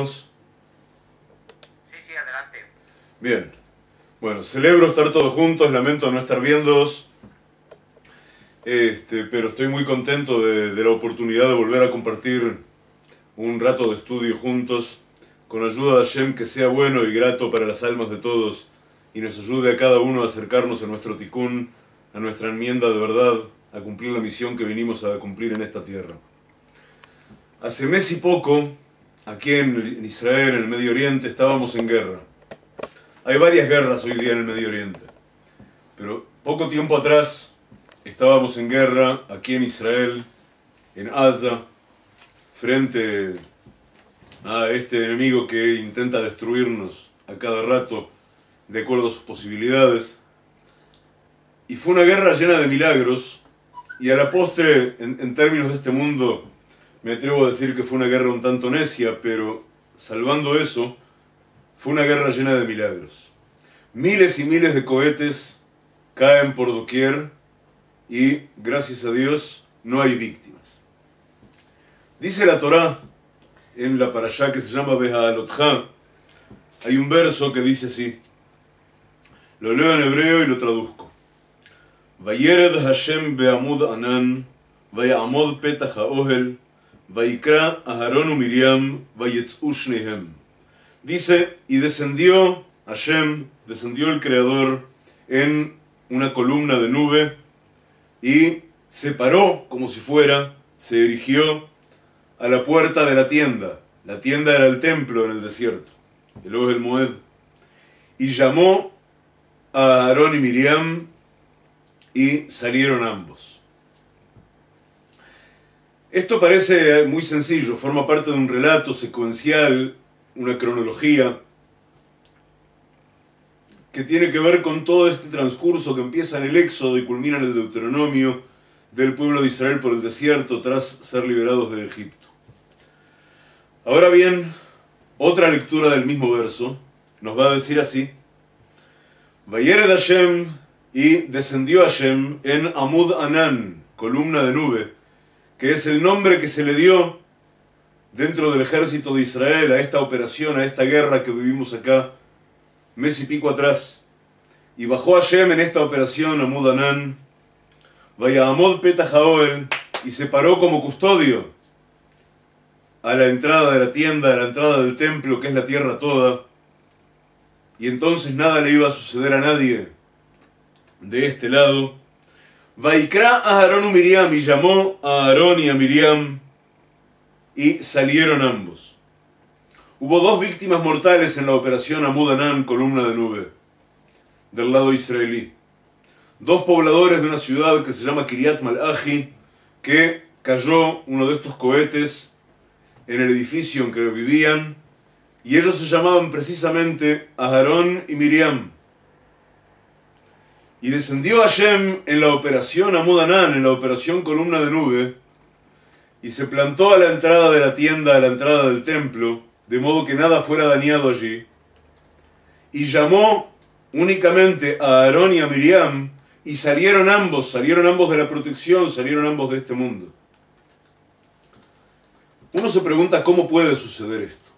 Sí, adelante. Bien. Bueno, celebro estar todos juntos, lamento no estar viéndoos. Pero estoy muy contento de la oportunidad de volver a compartir un rato de estudio juntos, con ayuda de Hashem, que sea bueno y grato para las almas de todos y nos ayude a cada uno a acercarnos a nuestro tikkun, a nuestra enmienda de verdad, a cumplir la misión que vinimos a cumplir en esta tierra. Hace mes y poco, aquí en Israel, en el Medio Oriente, estábamos en guerra. Hay varias guerras hoy día en el Medio Oriente, pero poco tiempo atrás estábamos en guerra aquí en Israel, en Gaza, frente a este enemigo que intenta destruirnos a cada rato de acuerdo a sus posibilidades. Y fue una guerra llena de milagros, y a la postre, en términos de este mundo, me atrevo a decir que fue una guerra un tanto necia, pero salvando eso, fue una guerra llena de milagros. Miles y miles de cohetes caen por doquier y, gracias a Dios, no hay víctimas. Dice la Torá, en la parashá que se llama Beha'alotcha, hay un verso que dice así, lo leo en hebreo y lo traduzco. Vayered Hashem be'amud anan, vayamod petach ha'ohel, vayikra Aharon u Miriam, vayetz'u shnehem. Dice, y descendió Hashem, descendió el Creador en una columna de nube y se paró como si fuera, se erigió a la puerta de la tienda. La tienda era el templo en el desierto, el Ohel Moed, y llamó a Aarón y Miriam y salieron ambos. Esto parece muy sencillo, forma parte de un relato secuencial, una cronología que tiene que ver con todo este transcurso que empieza en el Éxodo y culmina en el Deuteronomio del pueblo de Israel por el desierto tras ser liberados de Egipto. Ahora bien, otra lectura del mismo verso nos va a decir así: Vayered Hashem, y descendió Hashem en Amud Anan, columna de nube, que es el nombre que se le dio dentro del ejército de Israel a esta operación, a esta guerra que vivimos acá mes y pico atrás. Y bajó Hashem en esta operación Amud Anan, Vayamod petach ha'ohel, y se paró como custodio a la entrada de la tienda, a la entrada del templo, que es la tierra toda, y entonces nada le iba a suceder a nadie de este lado. Vaikra Aharon u Miriam, y llamó a Aarón y a Miriam, y salieron ambos. Hubo dos víctimas mortales en la operación Amud Anan, columna de nube, del lado israelí. Dos pobladores de una ciudad que se llama Kiryat Malachi, que cayó uno de estos cohetes en el edificio en que vivían, y ellos se llamaban precisamente Aarón y Miriam. Y descendió Hashem en la operación Amud Anan, en la operación columna de nube, y se plantó a la entrada de la tienda, a la entrada del templo, de modo que nada fuera dañado allí, y llamó únicamente a Aarón y a Miriam, y salieron ambos de la protección, salieron ambos de este mundo. Uno se pregunta cómo puede suceder esto.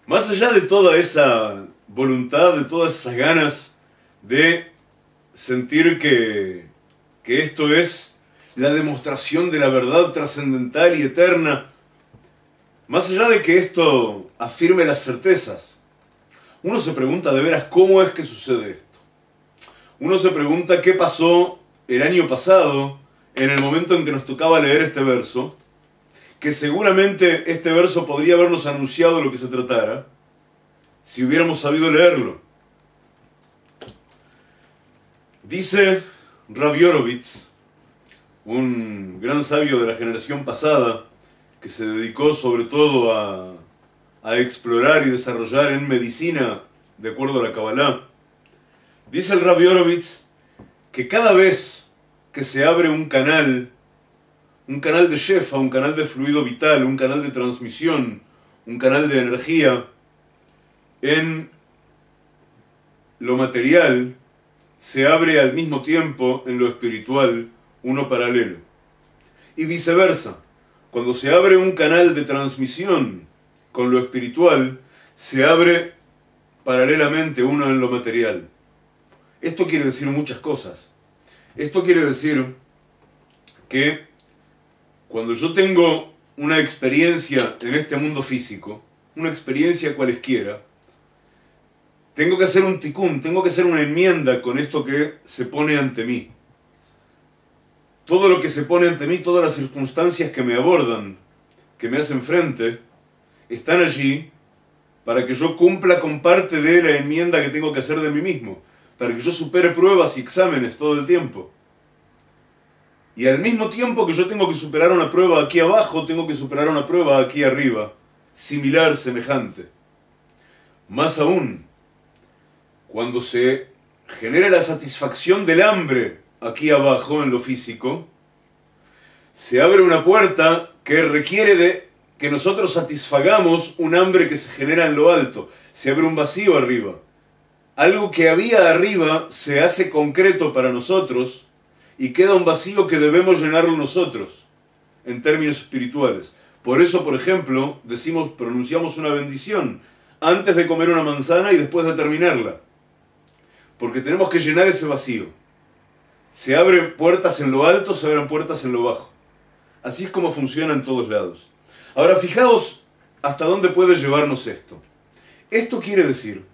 Más allá de toda esa voluntad, de todas esas ganas de sentir que esto es la demostración de la verdad trascendental y eterna, más allá de que esto afirme las certezas, uno se pregunta de veras cómo es que sucede esto. Uno se pregunta qué pasó el año pasado, en el momento en que nos tocaba leer este verso, que seguramente este verso podría habernos anunciado lo que se tratara, si hubiéramos sabido leerlo. Dice Rav Yorovitz, un gran sabio de la generación pasada, que se dedicó sobre todo a explorar y desarrollar en medicina, de acuerdo a la Kabbalah. Dice el Rav Yorovitz que cada vez que se abre un canal de shefa, un canal de fluido vital, un canal de transmisión, un canal de energía, en lo material, se abre al mismo tiempo en lo espiritual uno paralelo. Y viceversa, cuando se abre un canal de transmisión con lo espiritual se abre paralelamente uno en lo material. Esto quiere decir muchas cosas. Esto quiere decir que cuando yo tengo una experiencia en este mundo físico, una experiencia cualesquiera, tengo que hacer un tikkun, tengo que hacer una enmienda con esto que se pone ante mí. Todo lo que se pone ante mí, todas las circunstancias que me abordan, que me hacen frente, están allí para que yo cumpla con parte de la enmienda que tengo que hacer de mí mismo, para que yo supere pruebas y exámenes todo el tiempo. Y al mismo tiempo que yo tengo que superar una prueba aquí abajo, tengo que superar una prueba aquí arriba, similar, semejante. Más aún, cuando se genera la satisfacción del hambre aquí abajo, en lo físico, se abre una puerta que requiere de que nosotros satisfagamos un hambre que se genera en lo alto. Se abre un vacío arriba. Algo que había arriba se hace concreto para nosotros y queda un vacío que debemos llenarlo nosotros, en términos espirituales. Por eso, por ejemplo, pronunciamos una bendición antes de comer una manzana y después de terminarla. Porque tenemos que llenar ese vacío. Se abren puertas en lo alto, se abren puertas en lo bajo. Así es como funciona en todos lados. Ahora, fijaos hasta dónde puede llevarnos esto. Esto quiere decir,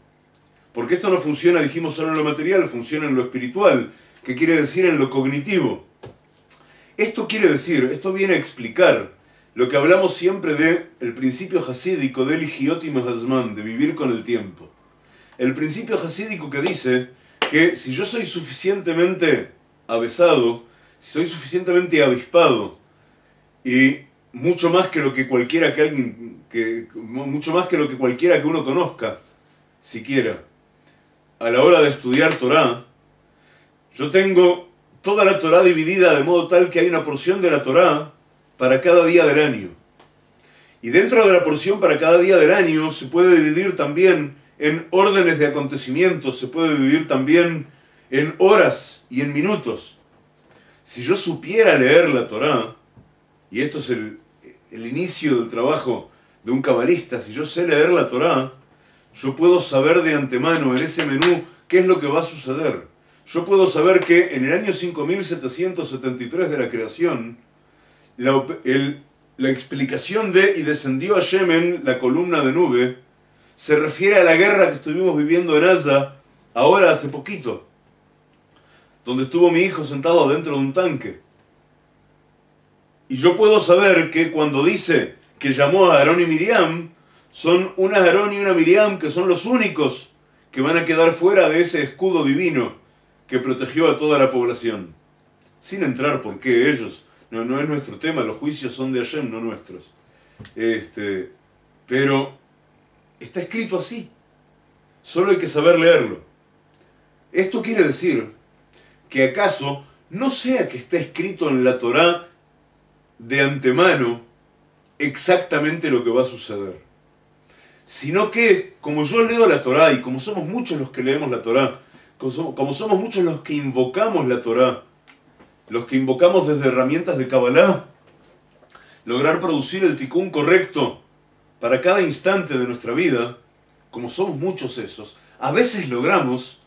porque esto no funciona, dijimos, solo en lo material, funciona en lo espiritual, que quiere decir en lo cognitivo. Esto quiere decir, esto viene a explicar lo que hablamos siempre de el principio hasídico del Hijiot Hazman, de vivir con el tiempo. El principio hasídico que dice que si yo soy suficientemente avesado, si soy suficientemente avispado, y mucho más que lo que cualquiera que uno conozca, siquiera, a la hora de estudiar Torá, yo tengo toda la Torá dividida de modo tal que hay una porción de la Torá para cada día del año. Y dentro de la porción para cada día del año se puede dividir también en órdenes de acontecimientos, se puede dividir también en horas y en minutos. Si yo supiera leer la Torá, y esto es el inicio del trabajo de un cabalista, si yo sé leer la Torá, yo puedo saber de antemano en ese menú qué es lo que va a suceder. Yo puedo saber que en el año 5773 de la creación, la explicación de y descendió a Yemen la columna de nube se refiere a la guerra que estuvimos viviendo en Gaza ahora hace poquito, donde estuvo mi hijo sentado dentro de un tanque. Y yo puedo saber que cuando dice que llamó a Aarón y Miriam, son un Aarón y una Miriam que son los únicos que van a quedar fuera de ese escudo divino que protegió a toda la población. Sin entrar por qué ellos, no es nuestro tema, los juicios son de Hashem, no nuestros. Pero está escrito así, solo hay que saber leerlo. Esto quiere decir que acaso no sea que está escrito en la Torá de antemano exactamente lo que va a suceder, sino que como yo leo la Torá y como somos muchos los que leemos la Torá, como somos muchos los que invocamos la Torá, los que invocamos desde herramientas de Kabbalah, lograr producir el tikkun correcto para cada instante de nuestra vida, como somos muchos esos, a veces logramos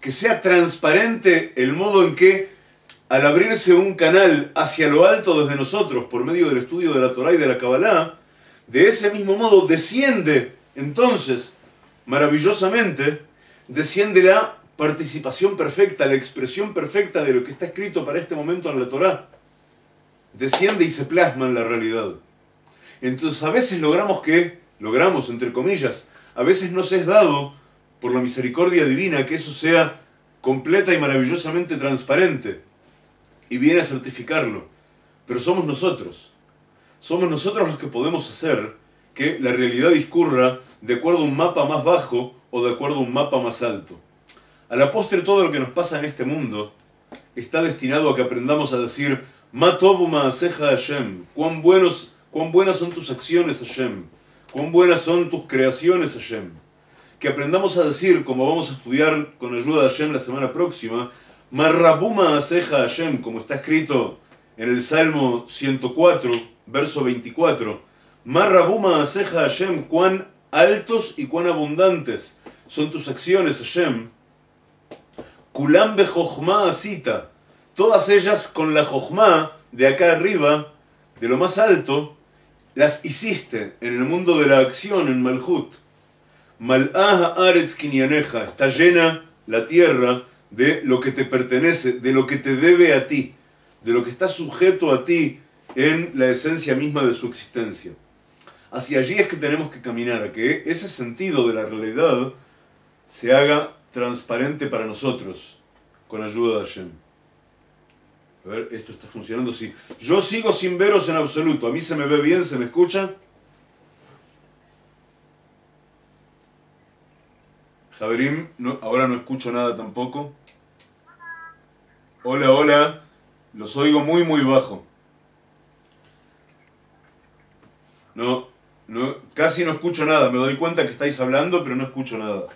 que sea transparente el modo en que, al abrirse un canal hacia lo alto desde nosotros, por medio del estudio de la Torá y de la Kabbalah, de ese mismo modo desciende, entonces, maravillosamente, desciende la participación perfecta, la expresión perfecta de lo que está escrito para este momento en la Torá. Desciende y se plasma en la realidad. Entonces a veces logramos entre comillas, a veces nos es dado por la misericordia divina que eso sea completa y maravillosamente transparente y viene a certificarlo. Pero somos nosotros los que podemos hacer que la realidad discurra de acuerdo a un mapa más bajo o de acuerdo a un mapa más alto. A la postre, todo lo que nos pasa en este mundo está destinado a que aprendamos a decir Ma tovu ma'aseja Hashem, cuán buenas son tus acciones, Hashem, cuán buenas son tus creaciones, Hashem. Que aprendamos a decir, como vamos a estudiar con ayuda de Hashem la semana próxima, Ma rabu ma'aseja Hashem, como está escrito en el Salmo 104, verso 24, Marrabuma aseja Hashem, cuán altos y cuán abundantes son tus acciones, Hashem. Kulam be jochma asita, todas ellas con la jochma de acá arriba, de lo más alto, las hiciste en el mundo de la acción, en Malhut. Mal'ah haaretz kinyaneja, está llena la tierra de lo que te pertenece, de lo que te debe a ti, de lo que está sujeto a ti en la esencia misma de su existencia. Hacia allí es que tenemos que caminar, a que ese sentido de la realidad se haga transparente para nosotros, con ayuda de Hashem. A ver, esto está funcionando así. Yo sigo sin veros en absoluto. A mí se me ve bien, se me escucha. Javerim, no, ahora no escucho nada tampoco. Hola, hola. Los oigo muy, muy bajo. No, casi no escucho nada. Me doy cuenta que estáis hablando, pero no escucho nada.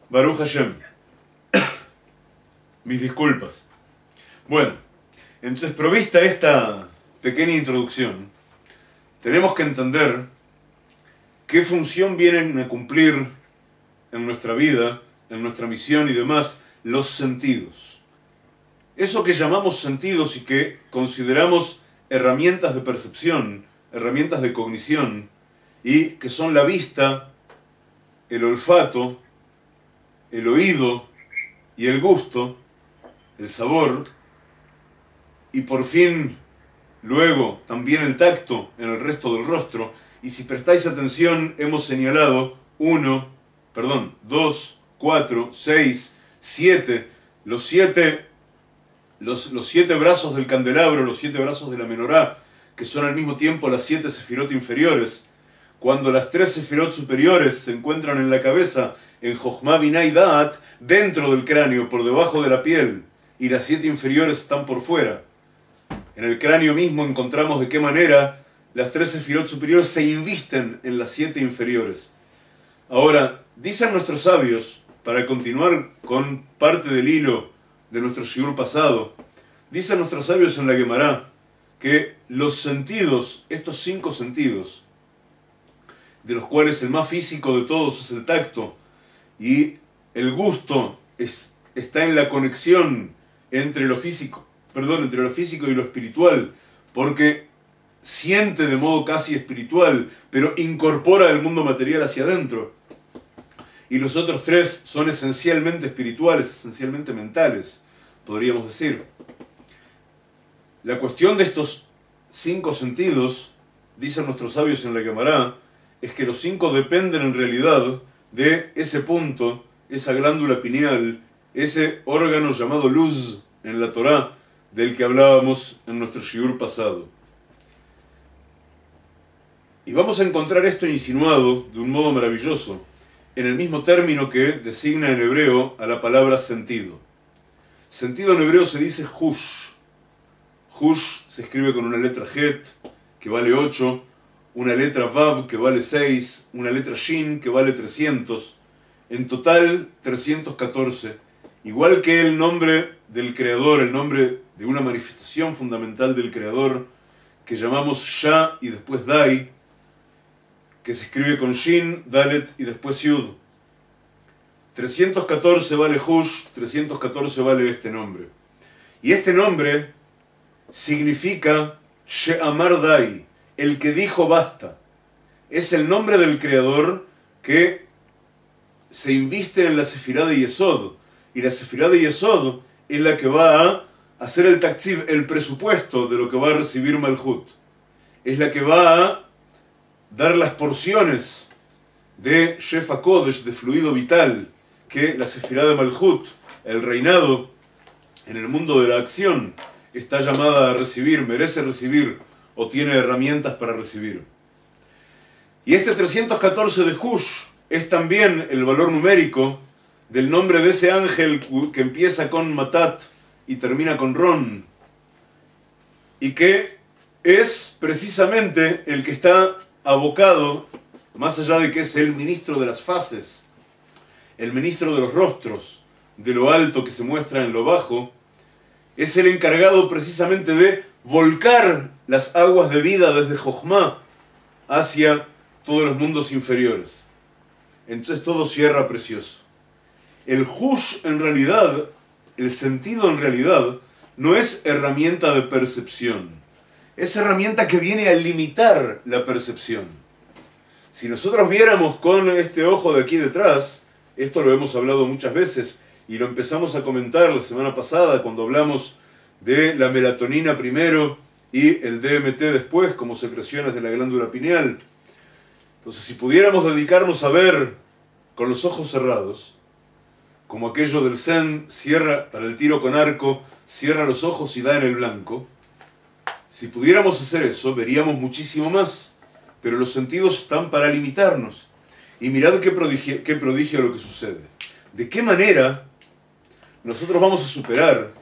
Baruch Hashem. Mis disculpas. Bueno, entonces, provista esta pequeña introducción, tenemos que entender qué función vienen a cumplir en nuestra vida, en nuestra misión y demás, los sentidos. Eso que llamamos sentidos y que consideramos herramientas de percepción, herramientas de cognición, y que son la vista, el olfato, el oído y el gusto, el sabor, y por fin, luego, también el tacto en el resto del rostro. Y si prestáis atención, hemos señalado 2, 4, 6, 7, los siete brazos del candelabro, los 7 brazos de la menorá, que son al mismo tiempo las 7 sefirot inferiores. Cuando las 3 sefirot superiores se encuentran en la cabeza, en Jochma, Binah y Da'at, dentro del cráneo, por debajo de la piel, y las 7 inferiores están por fuera. En el cráneo mismo encontramos de qué manera las 3 sefirot superiores se invisten en las 7 inferiores. Ahora, dicen nuestros sabios, para continuar con parte del hilo de nuestro shiur pasado, dicen nuestros sabios en la Gemara que los sentidos, estos 5 sentidos, de los cuales el más físico de todos es el tacto, y el gusto está en la conexión entre lo físico y lo espiritual, porque siente de modo casi espiritual, pero incorpora el mundo material hacia adentro. Y los otros 3 son esencialmente espirituales, esencialmente mentales, podríamos decir. La cuestión de estos 5 sentidos, dicen nuestros sabios en la Gemara, es que los 5 dependen en realidad de ese punto, esa glándula pineal, ese órgano llamado luz en la Torá, del que hablábamos en nuestro shiur pasado. Y vamos a encontrar esto insinuado de un modo maravilloso en el mismo término que designa en hebreo a la palabra sentido. Sentido en hebreo se dice hush. Hush se escribe con una letra het, que vale 8, una letra vav, que vale 6, una letra shin, que vale 300, en total 314, igual que el nombre del Creador, el nombre de una manifestación fundamental del Creador, que llamamos Shah y después Dai, que se escribe con Shin, Dalet y después Yud. 314 vale Hush, 314 vale este nombre. Y este nombre significa She'amar Dai, el que dijo basta. Es el nombre del Creador que se inviste en la Sefirá de Yesod. Y la Sefirá de Yesod es la que va a hacer el taktiv, el presupuesto de lo que va a recibir Malhut. Es la que va a dar las porciones de Shefa Kodesh, de fluido vital, que la Sefirá de Malhut, el reinado en el mundo de la acción, está llamada a recibir, merece recibir, o tiene herramientas para recibir. Y este 314 de Hush es también el valor numérico del nombre de ese ángel que empieza con Matat y termina con Ron, y que es precisamente el que está abocado, más allá de que es el ministro de las fases, el ministro de los rostros, de lo alto que se muestra en lo bajo, es el encargado precisamente de volcar las aguas de vida desde Jochma hacia todos los mundos inferiores. Entonces todo cierra precioso. El hush en realidad, el sentido en realidad, no es herramienta de percepción. Es herramienta que viene a limitar la percepción. Si nosotros viéramos con este ojo de aquí detrás, esto lo hemos hablado muchas veces y lo empezamos a comentar la semana pasada cuando hablamos de la melatonina primero y el DMT después como secreciones de la glándula pineal. Entonces, si pudiéramos dedicarnos a ver con los ojos cerrados, como aquello del Zen, cierra para el tiro con arco, cierra los ojos y da en el blanco, si pudiéramos hacer eso, veríamos muchísimo más, pero los sentidos están para limitarnos. Y mirad qué prodigio lo que sucede. ¿De qué manera nosotros vamos a superar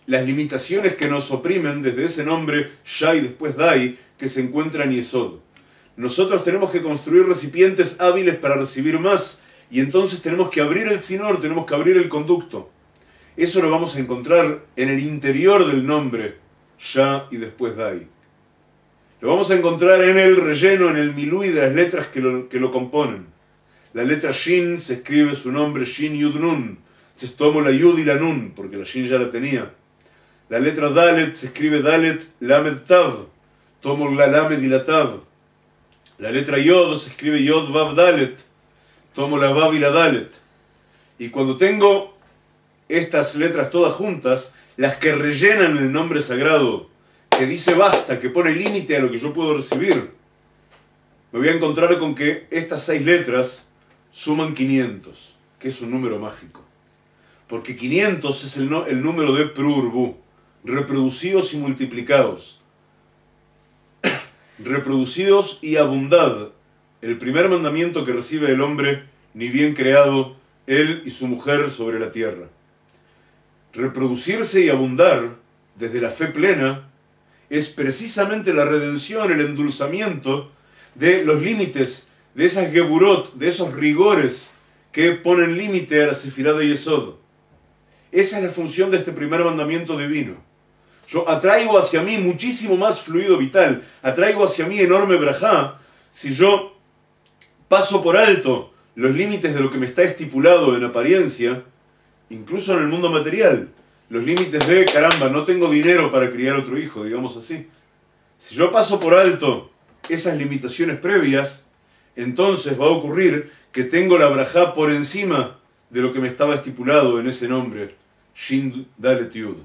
las limitaciones que nos oprimen desde ese nombre, Shai, después Dai, que se encuentra en Yesod? Nosotros tenemos que construir recipientes hábiles para recibir más, y entonces tenemos que abrir el tzinor, tenemos que abrir el conducto. Eso lo vamos a encontrar en el interior del nombre, Shah y después Dai. Lo vamos a encontrar en el relleno, en el milui de las letras que lo componen. La letra Shin se escribe su nombre Shin Yud Nun. Entonces tomo la Yud y la Nun, porque la Shin ya la tenía. La letra Dalet se escribe Dalet Lamed Tav. Tomo la Lamed y la Tav. La letra Yod se escribe Yod Vav Dalet. Tomo la Vav y la Dalet. Y cuando tengo estas letras todas juntas, las que rellenan el nombre sagrado, que dice basta, que pone límite a lo que yo puedo recibir, me voy a encontrar con que estas 6 letras suman 500, que es un número mágico. Porque 500 es el número de Prurbu, reproducidos y multiplicados. Reproducidos y abundad. El primer mandamiento que recibe el hombre, ni bien creado, él y su mujer sobre la tierra. Reproducirse y abundar, desde la fe plena, es precisamente la redención, el endulzamiento de los límites, de esas geburot, de esos rigores que ponen límite a la sefirá de Yesod. Esa es la función de este primer mandamiento divino. Yo atraigo hacia mí muchísimo más fluido vital, atraigo hacia mí enorme brajá, si yo paso por alto los límites de lo que me está estipulado en apariencia, incluso en el mundo material. Los límites de, caramba, no tengo dinero para criar otro hijo, digamos así. Si yo paso por alto esas limitaciones previas, entonces va a ocurrir que tengo la brajá por encima de lo que me estaba estipulado en ese nombre, Shin Dalet Yud.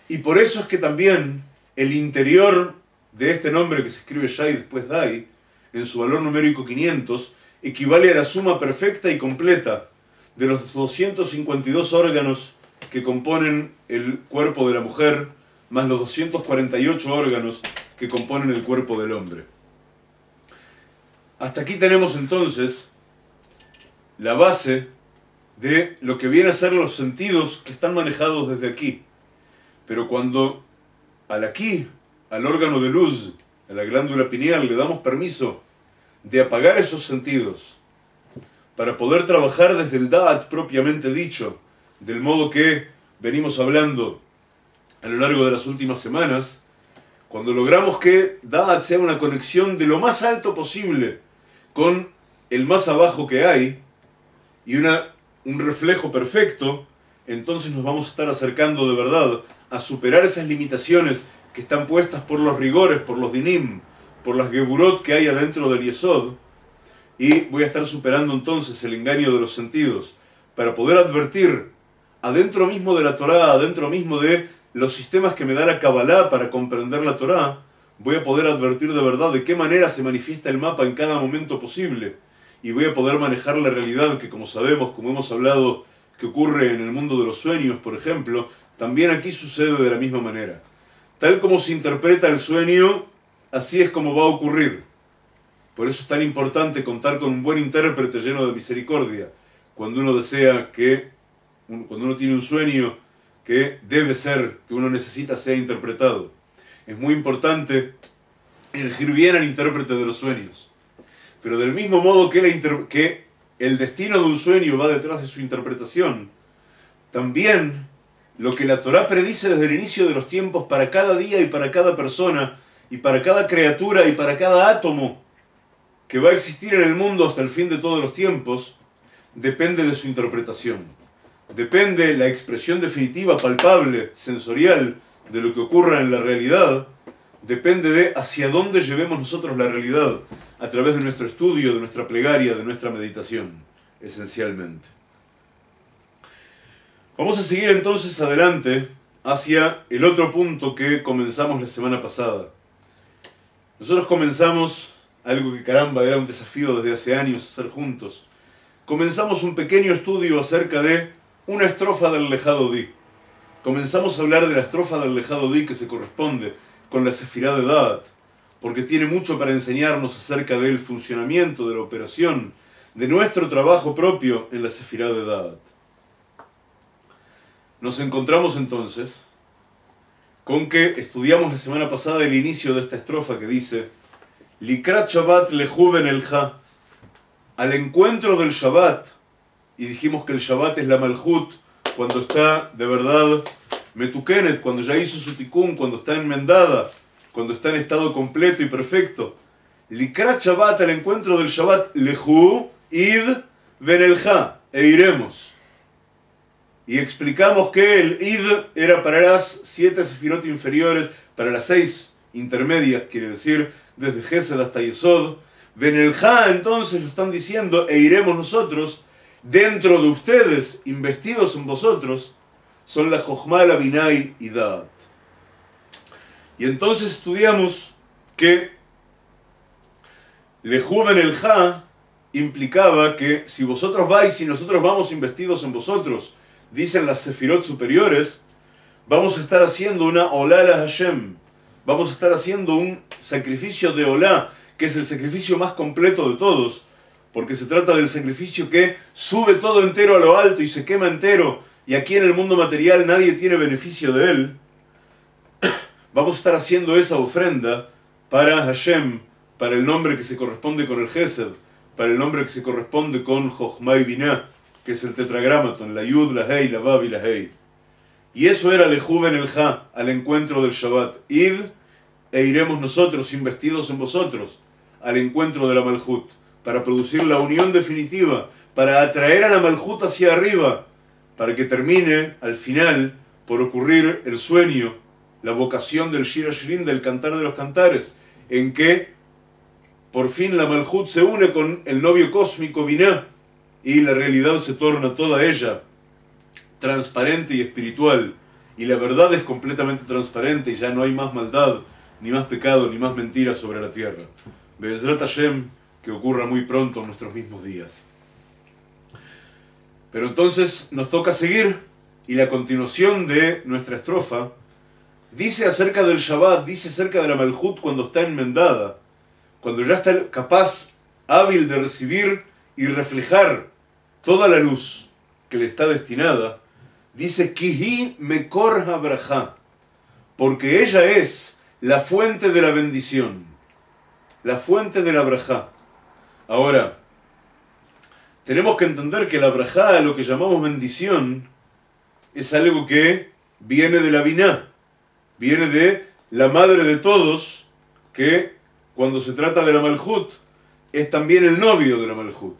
Y por eso es que también el interior de este nombre que se escribe Shai después Dai, en su valor numérico 500, equivale a la suma perfecta y completa de los 252 órganos que componen el cuerpo de la mujer, más los 248 órganos que componen el cuerpo del hombre. Hasta aquí tenemos entonces la base de lo que viene a ser los sentidos que están manejados desde aquí. Pero cuando al órgano de luz, a la glándula pineal, le damos permiso de apagar esos sentidos para poder trabajar desde el Da'at propiamente dicho, del modo que venimos hablando a lo largo de las últimas semanas, cuando logramos que Da'at sea una conexión de lo más alto posible con el más abajo que hay y un reflejo perfecto, entonces nos vamos a estar acercando de verdad a superar esas limitaciones que están puestas por los rigores, por los dinim, por las geburot que hay adentro del Yesod, y voy a estar superando entonces el engaño de los sentidos para poder advertir adentro mismo de la Torá, adentro mismo de los sistemas que me da la Kabbalah para comprender la Torá, voy a poder advertir de verdad de qué manera se manifiesta el mapa en cada momento posible, y voy a poder manejar la realidad que, como sabemos, como hemos hablado, que ocurre en el mundo de los sueños, por ejemplo, también aquí sucede de la misma manera. Tal como se interpreta el sueño, así es como va a ocurrir. Por eso es tan importante contar con un buen intérprete lleno de misericordia, cuando uno cuando uno tiene un sueño que debe ser, que uno necesita sea interpretado. Es muy importante elegir bien al intérprete de los sueños. Pero del mismo modo que el destino de un sueño va detrás de su interpretación, también lo que la Torá predice desde el inicio de los tiempos para cada día y para cada persona y para cada criatura y para cada átomo que va a existir en el mundo hasta el fin de todos los tiempos, depende de su interpretación. Depende la expresión definitiva, palpable, sensorial de lo que ocurra en la realidad, depende de hacia dónde llevemos nosotros la realidad a través de nuestro estudio, de nuestra plegaria, de nuestra meditación, esencialmente. Vamos a seguir entonces adelante hacia el otro punto que comenzamos la semana pasada. Nosotros comenzamos algo que caramba era un desafío desde hace años hacer juntos. Comenzamos un pequeño estudio acerca de una estrofa del Lejado Di. Comenzamos a hablar de la estrofa del Lejado Di que se corresponde con la Sefirá de Da'at, porque tiene mucho para enseñarnos acerca del funcionamiento, de la operación, de nuestro trabajo propio en la Sefirá de Da'at. Nos encontramos entonces con que estudiamos la semana pasada el inicio de esta estrofa que dice Likrat Shabbat lejuven elja, al encuentro del Shabbat, y dijimos que el Shabbat es la Malhut cuando está de verdad Metukenet, cuando ya hizo su tikkun, cuando está enmendada, cuando está en estado completo y perfecto. Likrat Shabbat, al encuentro del Shabbat, lehu id ven elja, e iremos. Y explicamos que el id era para las 7 sefirot inferiores, para las 6 intermedias, quiere decir, desde Gesed hasta Yesod. Ven elja, entonces lo están diciendo, e iremos nosotros, dentro de ustedes, investidos en vosotros, son la Jochma, la Binah y Da'at. Y entonces estudiamos que Lehu ven elja implicaba que si vosotros vais y nosotros vamos investidos en vosotros, dicen las sefirot superiores, vamos a estar haciendo una olá la Hashem, vamos a estar haciendo un sacrificio de olá, que es el sacrificio más completo de todos, porque se trata del sacrificio que sube todo entero a lo alto y se quema entero, y aquí en el mundo material nadie tiene beneficio de él. Vamos a estar haciendo esa ofrenda para Hashem, para el nombre que se corresponde con el Gesed, para el nombre que se corresponde con Jochma y Binah, que es el tetragramaton, la Yud, la Hei, la Vav y la Hei. Y eso era Lehu ven elja, al encuentro del Shabbat. Id, e iremos nosotros, investidos en vosotros, al encuentro de la Malhut, para producir la unión definitiva, para atraer a la Malhut hacia arriba, para que termine, al final, por ocurrir el sueño, la vocación del Shir HaShirim, del cantar de los cantares, en que, por fin, la Malhut se une con el novio cósmico Binah, y la realidad se torna toda ella transparente y espiritual, y la verdad es completamente transparente, y ya no hay más maldad, ni más pecado, ni más mentira sobre la tierra. Be'ezrat Hashem, que ocurra muy pronto en nuestros mismos días. Pero entonces nos toca seguir, y la continuación de nuestra estrofa dice acerca del Shabbat, dice acerca de la Malhut cuando está enmendada, cuando ya está capaz, hábil de recibir y reflejar toda la luz que le está destinada, dice Kihi Mekor HaBraja, porque ella es la fuente de la bendición, la fuente de la Brajá. Ahora, tenemos que entender que la Brajá, lo que llamamos bendición, es algo que viene de la Binah, viene de la madre de todos, que cuando se trata de la Malhut, es también el novio de la Malhut.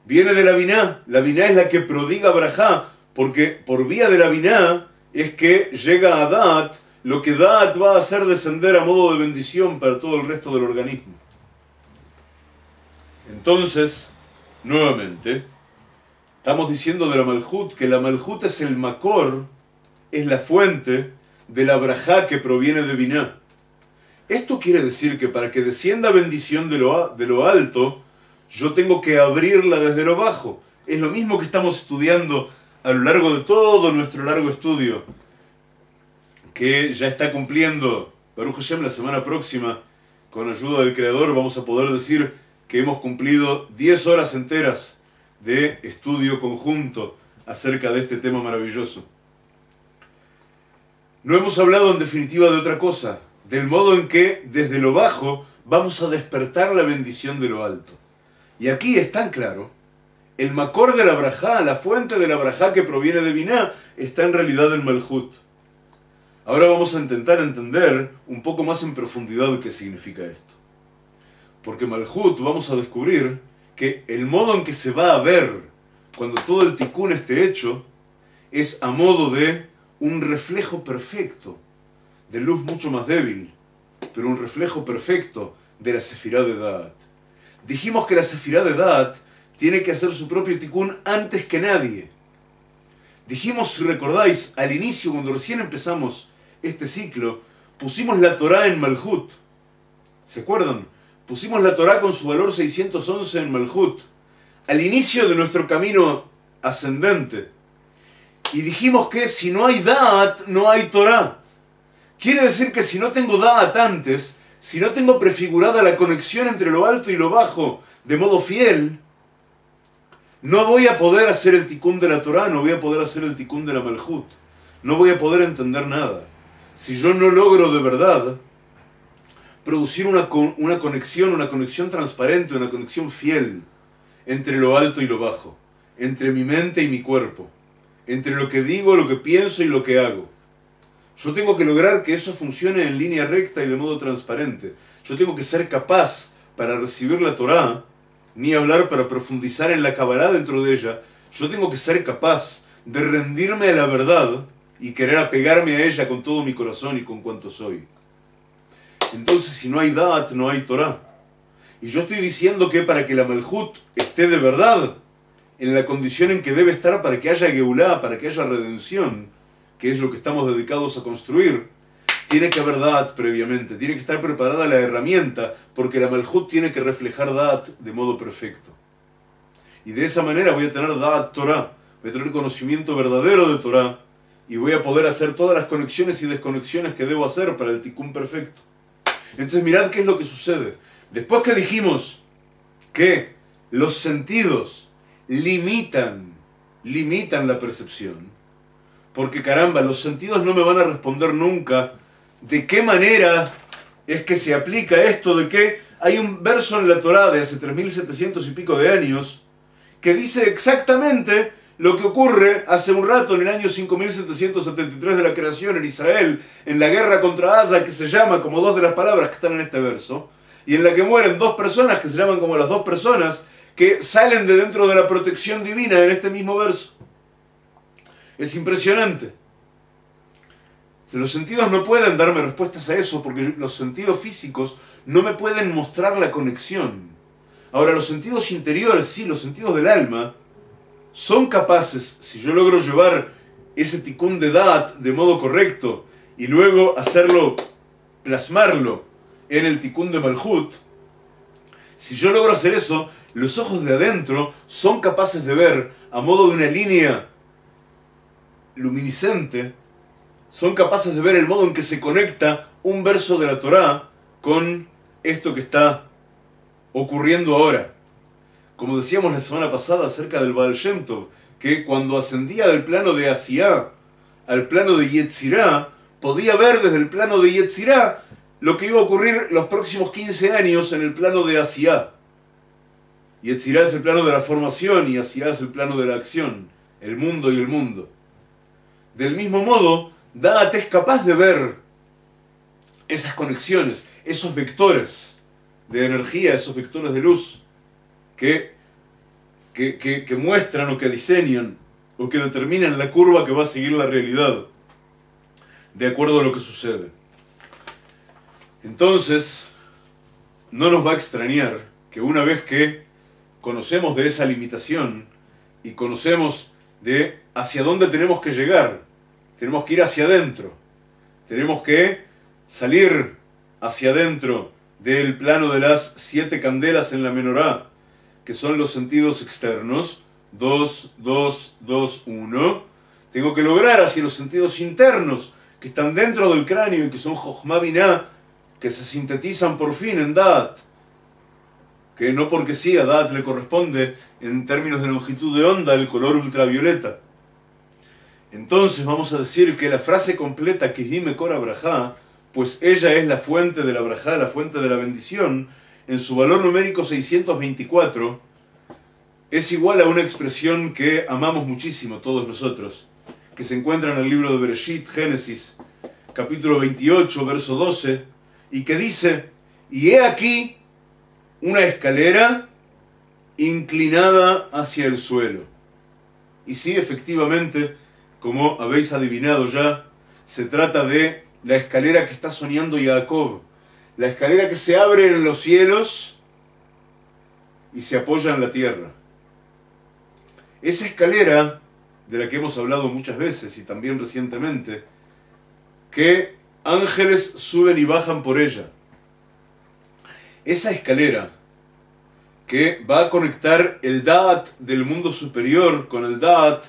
Viene de la Binah es la que prodiga Brajá, porque por vía de la Binah es que llega a Da'at, lo que Da'at va a hacer descender a modo de bendición para todo el resto del organismo. Entonces, nuevamente, estamos diciendo de la Malhut, que la Malhut es el Makor, es la fuente de la Brajá que proviene de Binah. Esto quiere decir que para que descienda bendición de lo alto, yo tengo que abrirla desde lo bajo. Es lo mismo que estamos estudiando a lo largo de todo nuestro largo estudio, que ya está cumpliendo Baruch Hashem la semana próxima. Con ayuda del Creador vamos a poder decir que hemos cumplido 10 horas enteras de estudio conjunto acerca de este tema maravilloso. No hemos hablado en definitiva de otra cosa, del modo en que desde lo bajo vamos a despertar la bendición de lo alto. Y aquí es tan claro, el makor de la brajá, la fuente de la brajá que proviene de Biná, está en realidad en Malhut. Ahora vamos a intentar entender un poco más en profundidad qué significa esto. Porque Malhut vamos a descubrir que el modo en que se va a ver cuando todo el tikkun esté hecho es a modo de un reflejo perfecto de luz mucho más débil, pero un reflejo perfecto de la sefirá de Da'at. Dijimos que la sefirá de Da'at tiene que hacer su propio tikkun antes que nadie. Dijimos, si recordáis, al inicio, cuando recién empezamos este ciclo, pusimos la Torá en Malhut. ¿Se acuerdan? Pusimos la Torá con su valor 611 en Malhut, al inicio de nuestro camino ascendente. Y dijimos que si no hay Da'at, no hay Torá. Quiere decir que si no tengo Da'at antes, si no tengo prefigurada la conexión entre lo alto y lo bajo de modo fiel, no voy a poder hacer el tikkun de la Torá, no voy a poder hacer el tikkun de la Malhut. No voy a poder entender nada. Si yo no logro de verdad producir una conexión transparente, una conexión fiel entre lo alto y lo bajo, entre mi mente y mi cuerpo, entre lo que digo, lo que pienso y lo que hago. Yo tengo que lograr que eso funcione en línea recta y de modo transparente. Yo tengo que ser capaz, para recibir la Torá, ni hablar para profundizar en la Kabbalah dentro de ella, yo tengo que ser capaz de rendirme a la verdad y querer apegarme a ella con todo mi corazón y con cuanto soy. Entonces, si no hay Da'at, no hay Torá. Y yo estoy diciendo que para que la Malhut esté de verdad en la condición en que debe estar para que haya Geulá, para que haya redención, que es lo que estamos dedicados a construir, tiene que haber Da'at previamente, tiene que estar preparada la herramienta, porque la Malhut tiene que reflejar Da'at de modo perfecto. Y de esa manera voy a tener Da'at Torah, voy a tener conocimiento verdadero de Torah, y voy a poder hacer todas las conexiones y desconexiones que debo hacer para el tikkun perfecto. Entonces mirad qué es lo que sucede. Después que dijimos que los sentidos limitan la percepción, porque caramba, los sentidos no me van a responder nunca de qué manera es que se aplica esto, de que hay un verso en la Torá de hace 3700 y pico de años que dice exactamente lo que ocurre hace un rato en el año 5773 de la creación en Israel, en la guerra contra Asa, que se llama como dos de las palabras que están en este verso, y en la que mueren dos personas que se llaman como las dos personas que salen de dentro de la protección divina en este mismo verso. Es impresionante. Los sentidos no pueden darme respuestas a eso porque los sentidos físicos no me pueden mostrar la conexión. Ahora, los sentidos interiores, sí, los sentidos del alma, son capaces, si yo logro llevar ese tikkun de Da'at de modo correcto y luego hacerlo, plasmarlo en el tikkun de Malhut, si yo logro hacer eso, los ojos de adentro son capaces de ver a modo de una línea luminiscente, son capaces de ver el modo en que se conecta un verso de la Torá con esto que está ocurriendo ahora. Como decíamos la semana pasada acerca del Baal Shem Tov, que cuando ascendía del plano de Asiá al plano de Yetzirá, podía ver desde el plano de Yetzirá lo que iba a ocurrir los próximos 15 años en el plano de Asiá. Yetzirá es el plano de la formación y Asiá es el plano de la acción, el mundo y el mundo. Del mismo modo, Da'at es capaz de ver esas conexiones, esos vectores de energía, esos vectores de luz que muestran o que diseñan o que determinan la curva que va a seguir la realidad de acuerdo a lo que sucede. Entonces, no nos va a extrañar que una vez que conocemos de esa limitación y conocemos de hacia dónde tenemos que llegar, tenemos que ir hacia adentro, tenemos que salir hacia adentro del plano de las 7 candelas en la menorá, que son los sentidos externos, 2, 2, 2, 1. Tengo que lograr hacia los sentidos internos, que están dentro del cráneo y que son Jochma Binah, que se sintetizan por fin en Da'at, que no porque sí, a Da'at le corresponde en términos de longitud de onda el color ultravioleta. Entonces vamos a decir que la frase completa que Hime Kora Brajá, pues ella es la fuente de la Brajá, la fuente de la bendición, en su valor numérico 624, es igual a una expresión que amamos muchísimo todos nosotros, que se encuentra en el libro de Bereshit, Génesis, capítulo 28, verso 12, y que dice: y he aquí una escalera inclinada hacia el suelo. Y sí, efectivamente, como habéis adivinado ya, se trata de la escalera que está soñando Jacob, la escalera que se abre en los cielos y se apoya en la tierra. Esa escalera, de la que hemos hablado muchas veces y también recientemente, que ángeles suben y bajan por ella. Esa escalera que va a conectar el Da'at del mundo superior con el Da'at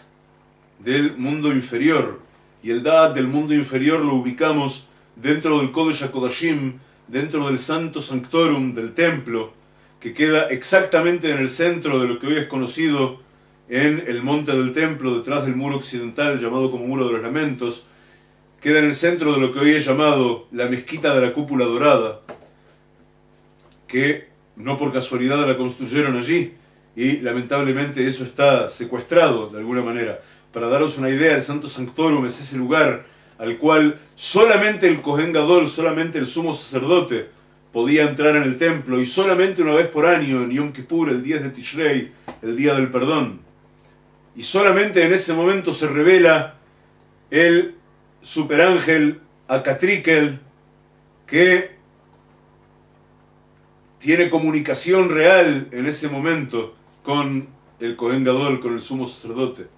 del mundo inferior. Y el Da'at del mundo inferior lo ubicamos dentro del Kodesh HaKodashim, dentro del Santo Sanctorum del templo, que queda exactamente en el centro de lo que hoy es conocido en el monte del templo, detrás del muro occidental llamado como Muro de los Lamentos. Queda en el centro de lo que hoy es llamado la mezquita de la cúpula dorada, que no por casualidad la construyeron allí, y lamentablemente eso está secuestrado de alguna manera. Para daros una idea, el Santo Sanctorum es ese lugar al cual solamente el Kohen Gadol, solamente el sumo sacerdote podía entrar en el templo, y solamente una vez por año, en Yom Kippur, el 10 de Tishrei, el día del perdón. Y solamente en ese momento se revela el superángel Acatrikel, que tiene comunicación real en ese momento con el Kohen Gadol, con el sumo sacerdote.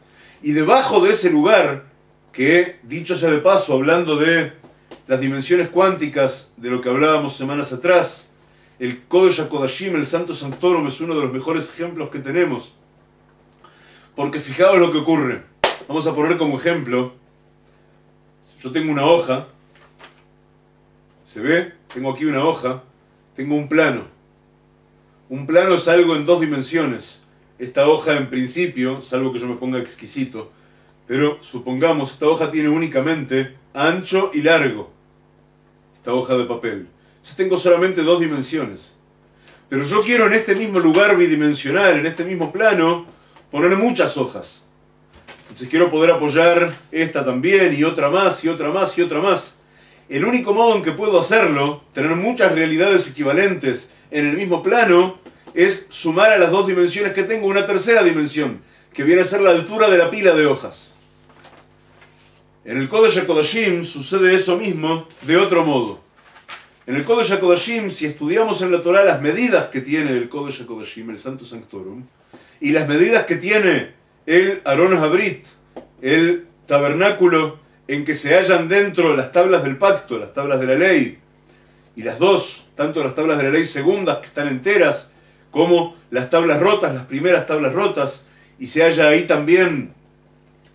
Y debajo de ese lugar, que dicho sea de paso, hablando de las dimensiones cuánticas de lo que hablábamos semanas atrás, el Kodesh HaKodashim, el Santo Sanctorum, es uno de los mejores ejemplos que tenemos. Porque fijaos lo que ocurre. Vamos a poner como ejemplo, yo tengo una hoja, ¿se ve? Tengo aquí una hoja, tengo un plano. Un plano es algo en dos dimensiones. Esta hoja en principio, salvo que yo me ponga exquisito, pero supongamos, esta hoja tiene únicamente ancho y largo. Esta hoja de papel. Yo tengo solamente dos dimensiones. Pero yo quiero en este mismo lugar bidimensional, en este mismo plano, poner muchas hojas. Entonces quiero poder apoyar esta también, y otra más, y otra más, y otra más. El único modo en que puedo hacerlo, tener muchas realidades equivalentes en el mismo plano, es sumar a las dos dimensiones que tengo una tercera dimensión, que viene a ser la altura de la pila de hojas. En el Kodesh HaKodashim sucede eso mismo de otro modo. En el Kodesh HaKodashim, si estudiamos en la Torah las medidas que tiene el Kodesh HaKodashim, el Santo Sanctorum, y las medidas que tiene el Aron HaBrit, el tabernáculo en que se hallan dentro las tablas del pacto, las tablas de la ley, y las dos, tanto las tablas de la ley segundas que están enteras, como las tablas rotas, las primeras tablas rotas, y se halla ahí también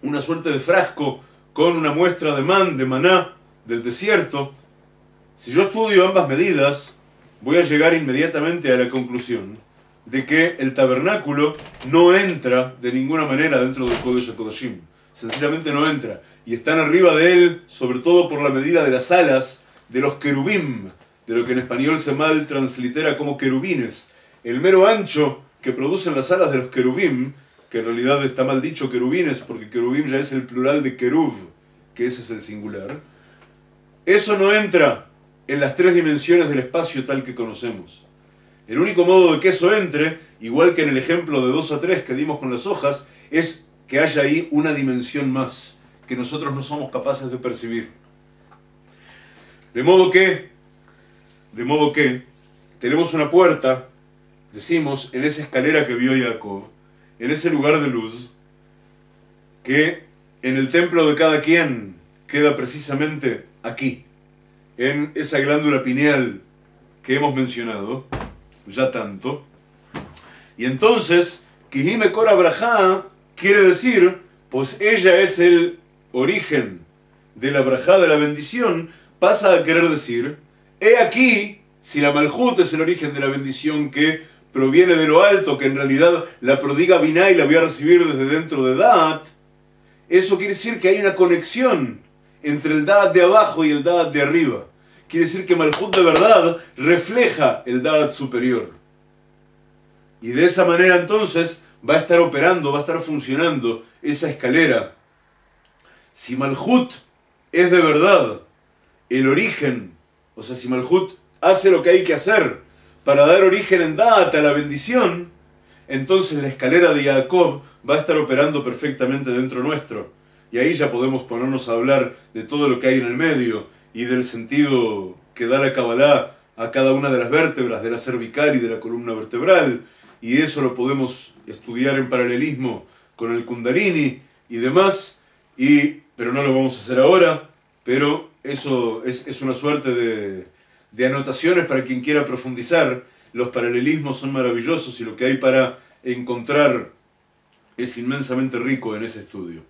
una suerte de frasco con una muestra de maná del desierto. Si yo estudio ambas medidas, voy a llegar inmediatamente a la conclusión de que el tabernáculo no entra de ninguna manera dentro del Kodesh HaKodashim. Sencillamente no entra. Y están arriba de él, sobre todo por la medida de las alas de los querubim, de lo que en español se mal translitera como querubines. El mero ancho que producen las alas de los querubim, que en realidad está mal dicho querubines, porque querubim ya es el plural de querub, que ese es el singular, eso no entra en las tres dimensiones del espacio tal que conocemos. El único modo de que eso entre, igual que en el ejemplo de 2 a 3 que dimos con las hojas, es que haya ahí una dimensión más, que nosotros no somos capaces de percibir. De modo que tenemos una puerta, decimos, en esa escalera que vio Jacob, en ese lugar de luz, que en el templo de cada quien queda precisamente aquí, en esa glándula pineal que hemos mencionado ya tanto. Y entonces, Kihime Kor Abrahá quiere decir, pues ella es el origen de la brajá, de la bendición, pasa a querer decir, he aquí, si la Malhut es el origen de la bendición que proviene de lo alto, que en realidad la prodiga Binah y la voy a recibir desde dentro de Da'at, eso quiere decir que hay una conexión entre el Da'at de abajo y el Da'at de arriba. Quiere decir que Malhut de verdad refleja el Da'at superior. Y de esa manera entonces va a estar operando, va a estar funcionando esa escalera. Si Malhut es de verdad el origen, o sea, si Malhut hace lo que hay que hacer para dar origen en Da'at a la bendición, entonces la escalera de Jacob va a estar operando perfectamente dentro nuestro. Y ahí ya podemos ponernos a hablar de todo lo que hay en el medio y del sentido que da la Kabbalah a cada una de las vértebras, de la cervical y de la columna vertebral. Y eso lo podemos estudiar en paralelismo con el Kundalini y demás. Pero no lo vamos a hacer ahora. Pero eso es una suerte de anotaciones para quien quiera profundizar. Los paralelismos son maravillosos y lo que hay para encontrar es inmensamente rico en ese estudio.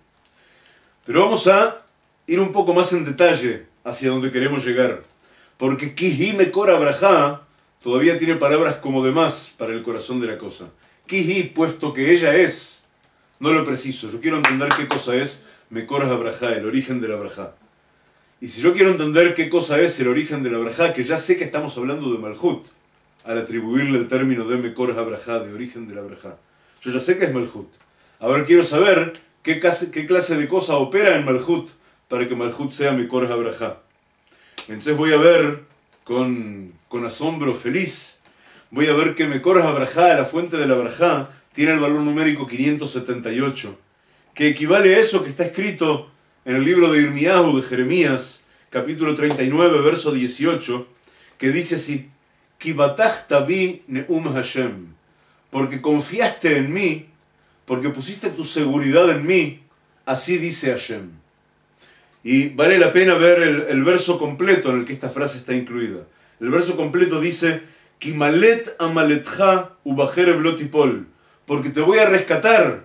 Pero vamos a ir un poco más en detalle hacia donde queremos llegar. Porque Kihi Mekor Abrahá todavía tiene palabras como de más para el corazón de la cosa. Kihi, puesto que ella es, no lo preciso. Yo quiero entender qué cosa es Mekor Abrahá, el origen de la Abrahá. Y si yo quiero entender qué cosa es el origen de la Abrahá, que ya sé que estamos hablando de Malhut, al atribuirle el término de Mekor Abrahá, de origen de la Abrahá. Yo ya sé que es Malhut. Ahora quiero saber qué clase de cosa opera en Malhut para que Malhut sea Mekor Abrahá. Entonces voy a ver con asombro feliz, voy a ver que Mekor Abrahá, la fuente de la Abrahá, tiene el valor numérico 578, que equivale a eso que está escrito en el libro de Irmiyahu de Jeremías, capítulo 39, verso 18, que dice así: Ki batachta bi neum Hashem, porque confiaste en mí, porque pusiste tu seguridad en mí, así dice Hashem. Y vale la pena ver el verso completo en el que esta frase está incluida. El verso completo dice: Ki malet amaletcha ubajerev lo tipol, porque te voy a rescatar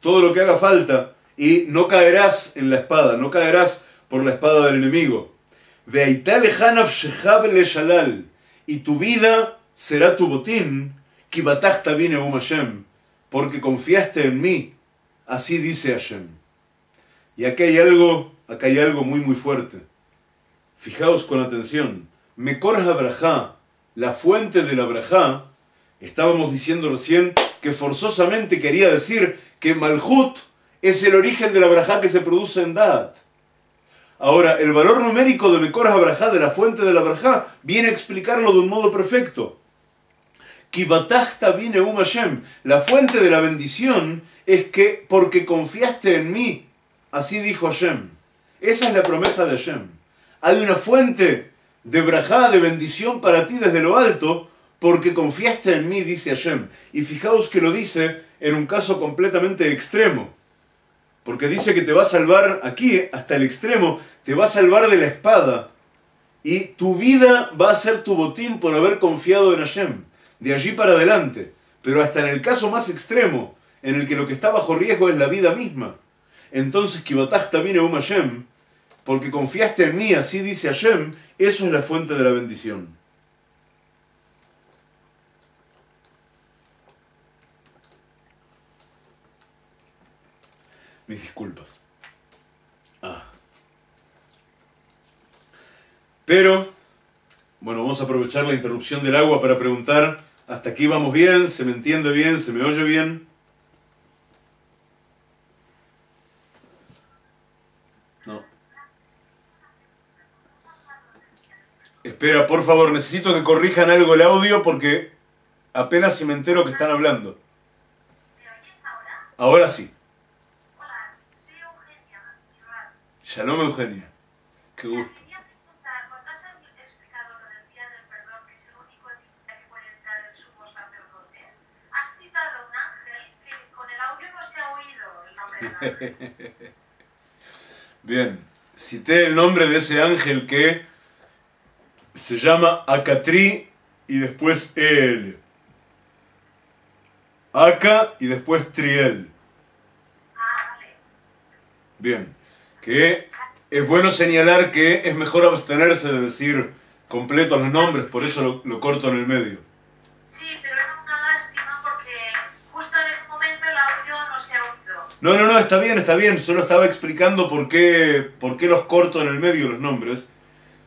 todo lo que haga falta y no caerás en la espada, no caerás por la espada del enemigo. Ve'aitá leja nafsheja ve'leshalal, y tu vida será tu botín, ki batachta bi neum Hashem, porque confiaste en mí, así dice Hashem. Y acá hay algo muy muy fuerte. Fijaos con atención. Mekor Abrahá, la fuente de la Abrahá, estábamos diciendo recién que forzosamente quería decir que Malhut es el origen de la Abrahá que se produce en Da'at. Ahora, el valor numérico de Mekor Abrahá, de la fuente de la Abrahá, viene a explicarlo de un modo perfecto. Ki batachta bi neum Hashem, la fuente de la bendición es que porque confiaste en mí, así dijo Hashem. Esa es la promesa de Hashem. Hay una fuente de brajá, de bendición para ti desde lo alto, porque confiaste en mí, dice Hashem. Y fijaos que lo dice en un caso completamente extremo. Porque dice que te va a salvar aquí, hasta el extremo, te va a salvar de la espada. Y tu vida va a ser tu botín por haber confiado en Hashem. De allí para adelante. Pero hasta en el caso más extremo, en el que lo que está bajo riesgo es la vida misma. Entonces, Ki batachta bi neum Hashem, porque confiaste en mí, así dice Hashem, eso es la fuente de la bendición. Mis disculpas. Pero, bueno, vamos a aprovechar la interrupción del agua para preguntar, ¿hasta aquí vamos bien? ¿Se me entiende bien? ¿Se me oye bien? No. Espera, por favor, necesito que corrijan algo el audio porque apenas si me entero que están hablando. ¿Me oyes ahora? Ahora sí. Hola, soy Eugenia. Shalom, Eugenia. Qué gusto. Quería preguntar, cuando has explicado lo del día del perdón, que es el único día que puede entrar el sumo sacerdote, has citado un ángel que con el audio no se ha oído el nombre del ángel. Bien, cité el nombre de ese ángel que se llama Akatri y después El. Aka y después Triel. Ah, vale. Bien, que es bueno señalar que es mejor abstenerse de decir completos los nombres, por eso lo corto en el medio. Sí, pero era una lástima porque justo en ese momento el audio no se ha oído. No, está bien, solo estaba explicando por qué los corto en el medio los nombres.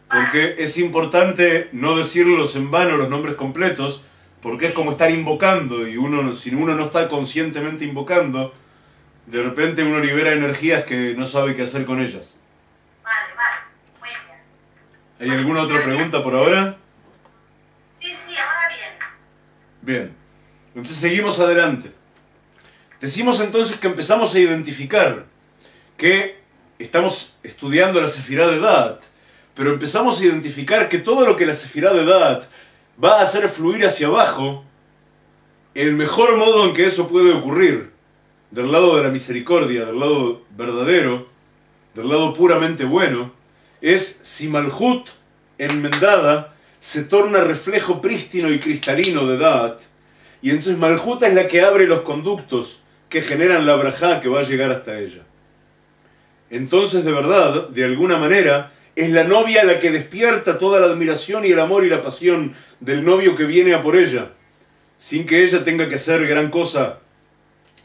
Porque es importante no decirlos en vano los nombres completos, porque es como estar invocando, y si uno no está conscientemente invocando, de repente uno libera energías que no sabe qué hacer con ellas. Vale, muy bien. ¿Hay alguna otra pregunta por ahora? Sí, ahora bien. Bien, entonces seguimos adelante. Decimos entonces que empezamos a identificar que estamos estudiando la Sefirá de Da'at, pero empezamos a identificar que todo lo que la Sefirá de Da'at va a hacer fluir hacia abajo, el mejor modo en que eso puede ocurrir, del lado de la misericordia, del lado verdadero, del lado puramente bueno, es si Malhut, enmendada, se torna reflejo prístino y cristalino de Da'at, y entonces Malhut es la que abre los conductos que generan la brajá que va a llegar hasta ella. Entonces, de verdad, de alguna manera, es la novia la que despierta toda la admiración y el amor y la pasión del novio que viene a por ella, sin que ella tenga que hacer gran cosa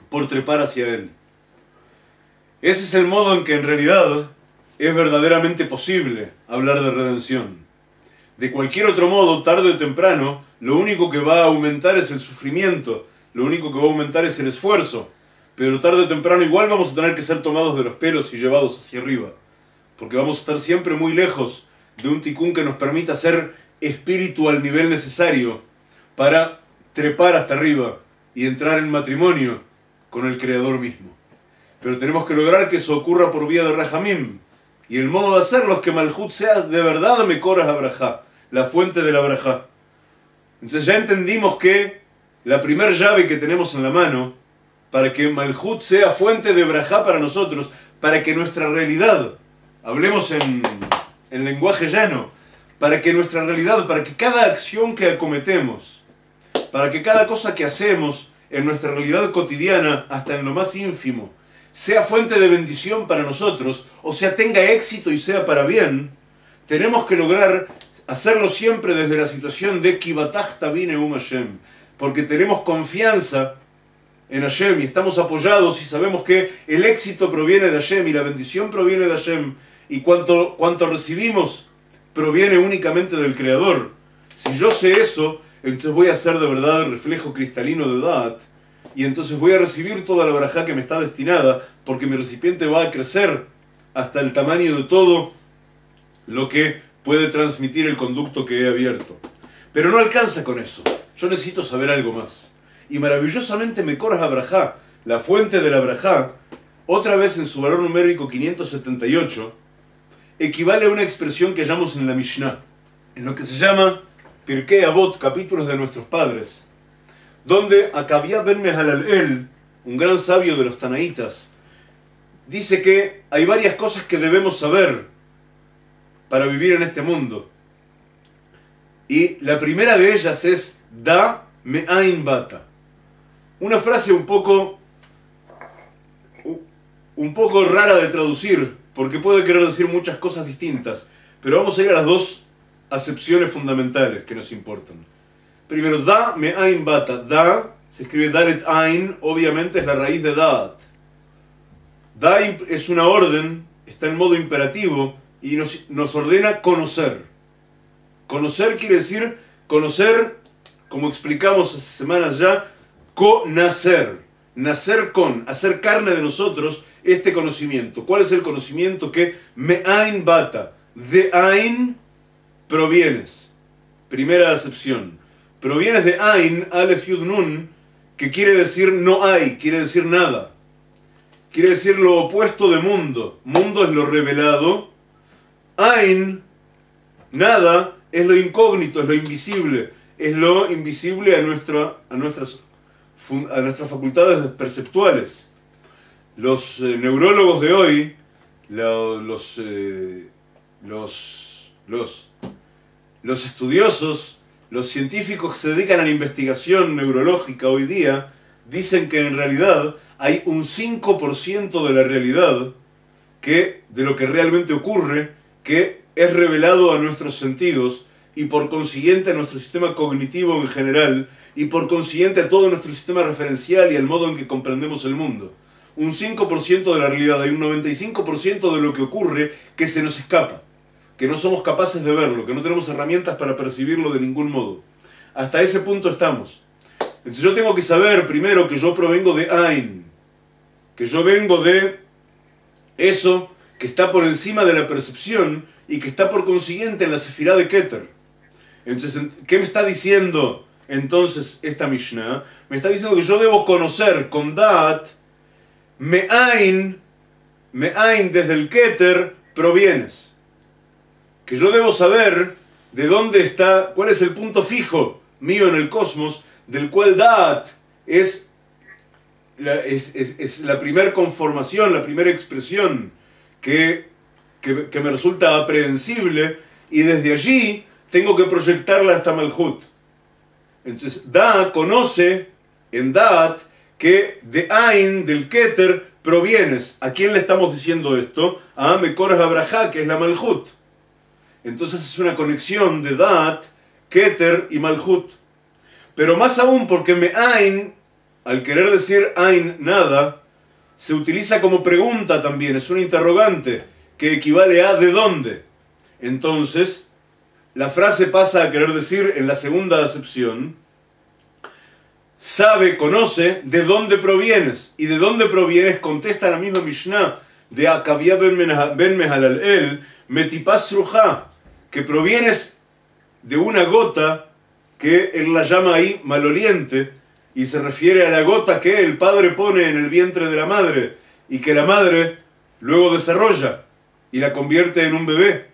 por trepar hacia él. Ese es el modo en que en realidad es verdaderamente posible hablar de redención. De cualquier otro modo, tarde o temprano, lo único que va a aumentar es el sufrimiento, lo único que va a aumentar es el esfuerzo, pero tarde o temprano igual vamos a tener que ser tomados de los pelos y llevados hacia arriba, porque vamos a estar siempre muy lejos de un tikkun que nos permita ser espíritu al nivel necesario para trepar hasta arriba y entrar en matrimonio con el Creador mismo. Pero tenemos que lograr que eso ocurra por vía de Rahamim, y el modo de hacerlo es que Malhut sea de verdad Mekoras Abrajá, la fuente de la Abrajá. Entonces ya entendimos que la primer llave que tenemos en la mano para que Malhut sea fuente de Brajá para nosotros, para que nuestra realidad, hablemos en lenguaje llano, para que nuestra realidad, para que cada acción que acometemos, para que cada cosa que hacemos en nuestra realidad cotidiana, hasta en lo más ínfimo, sea fuente de bendición para nosotros, o sea, tenga éxito y sea para bien, tenemos que lograr hacerlo siempre desde la situación de Kibatach Tavine Hashem, porque tenemos confianza en Hashem y estamos apoyados y sabemos que el éxito proviene de Hashem y la bendición proviene de Hashem, y cuanto recibimos proviene únicamente del Creador. Si yo sé eso, entonces voy a ser de verdad el reflejo cristalino de Da'at, y entonces voy a recibir toda la barajá que me está destinada, porque mi recipiente va a crecer hasta el tamaño de todo lo que puede transmitir el conducto que he abierto. Pero no alcanza con eso. Yo necesito saber algo más. Y maravillosamente Mekoras Abrajá, la fuente de la Abrajá, otra vez en su valor numérico 578, equivale a una expresión que hallamos en la Mishnah, en lo que se llama Pirkei Avot, capítulos de nuestros padres, donde Akavia ben Mehalalel, un gran sabio de los Tanaítas, dice que hay varias cosas que debemos saber para vivir en este mundo. Y la primera de ellas es Da Me'ain Bata. Una frase un poco rara de traducir, porque puede querer decir muchas cosas distintas, pero vamos a ir a las dos acepciones fundamentales que nos importan. Primero, Da Me'ain Bata. Da se escribe Dalet Ain, obviamente es la raíz de Da'at. Da es una orden, está en modo imperativo y nos ordena conocer. Conocer quiere decir conocer, como explicamos hace semanas ya, conacer. Nacer con, hacer carne de nosotros este conocimiento. ¿Cuál es el conocimiento? Que Me'ain Bata, de Ain provienes. Primera acepción. Provienes de Ain, Aleph Yud Nun, que quiere decir no hay, quiere decir nada. Quiere decir lo opuesto de mundo. Mundo es lo revelado. Ain, nada, es lo incógnito, es lo invisible. Es lo invisible a nuestras facultades perceptuales. Los neurólogos de hoy, los estudiosos, los científicos que se dedican a la investigación neurológica hoy día, dicen que en realidad hay un 5% de la realidad, de lo que realmente ocurre, que es revelado a nuestros sentidos y por consiguiente a nuestro sistema cognitivo en general y por consiguiente a todo nuestro sistema referencial y al modo en que comprendemos el mundo. Un 5% de la realidad, hay un 95% de lo que ocurre que se nos escapa, que no somos capaces de verlo, que no tenemos herramientas para percibirlo de ningún modo. Hasta ese punto estamos. Entonces yo tengo que saber primero que yo provengo de Ain, que yo vengo de eso que está por encima de la percepción y que está por consiguiente en la sefirá de Keter. Entonces, ¿qué me está diciendo entonces esta Mishnah? Me está diciendo que yo debo conocer con Da'at, Me'ain desde el Keter provienes. Que yo debo saber de dónde está, cuál es el punto fijo mío en el cosmos, del cual Da'at es la primera conformación, la primera expresión que me resulta aprehensible, y desde allí tengo que proyectarla hasta Malhut. Entonces, conoce en Da'at que de Ain, del Keter, provienes. ¿A quién le estamos diciendo esto? A Mekoras Abraha, que es la Malhut. Entonces es una conexión de Da'at, Keter y Malhut. Pero más aún porque Me'ain, al querer decir Ain, nada, se utiliza como pregunta también, es un interrogante que equivale a ¿de dónde? Entonces, la frase pasa a querer decir, en la segunda acepción, sabe, conoce de dónde provienes. Y de dónde provienes contesta la misma Mishnah de Akavia ben Mehalalel, Metipas Ruja, que provienes de una gota que él la llama ahí maloliente, y se refiere a la gota que el padre pone en el vientre de la madre y que la madre luego desarrolla y la convierte en un bebé.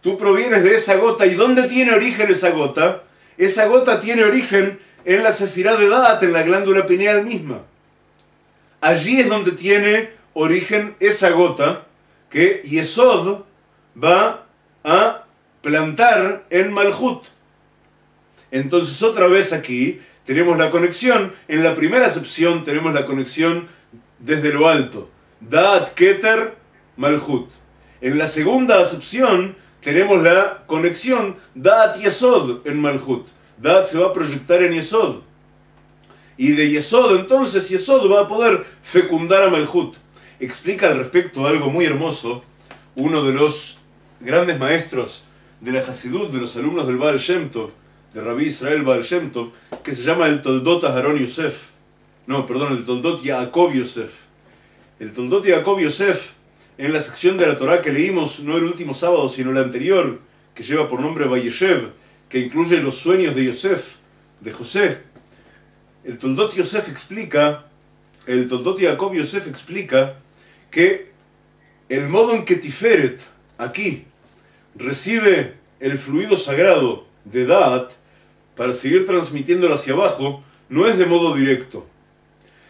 Tú provienes de esa gota. ¿Y dónde tiene origen esa gota? Esa gota tiene origen en la sefirá de Da'at, en la glándula pineal misma. Allí es donde tiene origen esa gota que Yesod va a plantar en Malhut. Entonces otra vez aquí tenemos la conexión. En la primera acepción tenemos la conexión desde lo alto, Da'at, Keter, Malhut. En la segunda acepción tenemos la conexión Da'at Yesod en Malhut. Da'at se va a proyectar en Yesod, y de Yesod entonces Yesod va a poder fecundar a Malhut. Explica al respecto algo muy hermoso uno de los grandes maestros de la Hasidut, de los alumnos del Baal Shem Tov, de Rabbi Israel Baal Shem Tov, que se llama el Toldot Aharon Yosef. No, perdón, el Toldot Yaakov Yosef. El Toldot Yaakov Yosef, en la sección de la Torá que leímos, no el último sábado, sino el anterior, que lleva por nombre Vayeshev, que incluye los sueños de Yosef, de José. El Toldot Yosef explica, el Toldot Yaakov Yosef explica que el modo en que Tiferet, aquí, recibe el fluido sagrado de Da'at para seguir transmitiéndolo hacia abajo, no es de modo directo,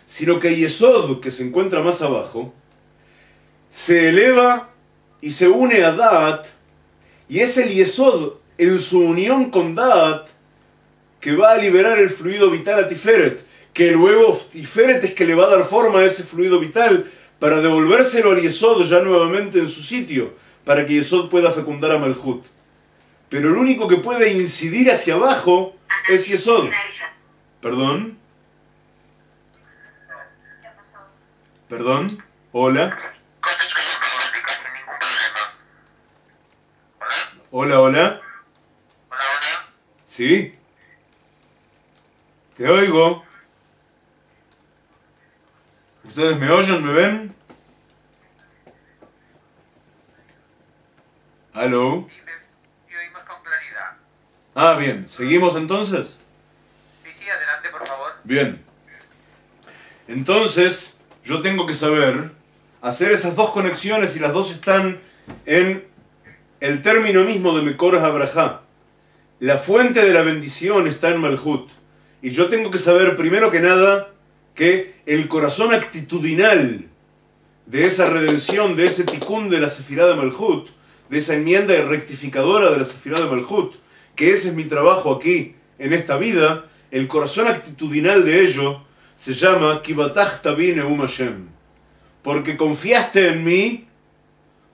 sino que Yesod, que se encuentra más abajo, se eleva y se une a Da'at, y es el Yesod en su unión con Da'at que va a liberar el fluido vital a Tiferet, que luego Tiferet es que le va a dar forma a ese fluido vital para devolvérselo al Yesod ya nuevamente en su sitio, para que Yesod pueda fecundar a Malhut. Pero el único que puede incidir hacia abajo es Yesod. ¿Perdón? ¿Perdón? ¿Hola? ¿Hola, hola? ¿Sí? Te oigo. ¿Ustedes me oyen? ¿Me ven? ¿Aló? Sí, oímos con claridad. Ah, bien. ¿Seguimos entonces? Sí, adelante, por favor. Bien. Entonces, yo tengo que saber hacer esas dos conexiones, y las dos están en el término mismo de Mekoras Abraha. La fuente de la bendición está en Malhut. Y yo tengo que saber, primero que nada, que el corazón actitudinal de esa redención, de ese tikkun de la sefirá de Malhut, de esa enmienda rectificadora de la sefirá de Malhut, que ese es mi trabajo aquí, en esta vida, el corazón actitudinal de ello se llama Kibatach Tabi Neum Hashem. Porque confiaste en mí,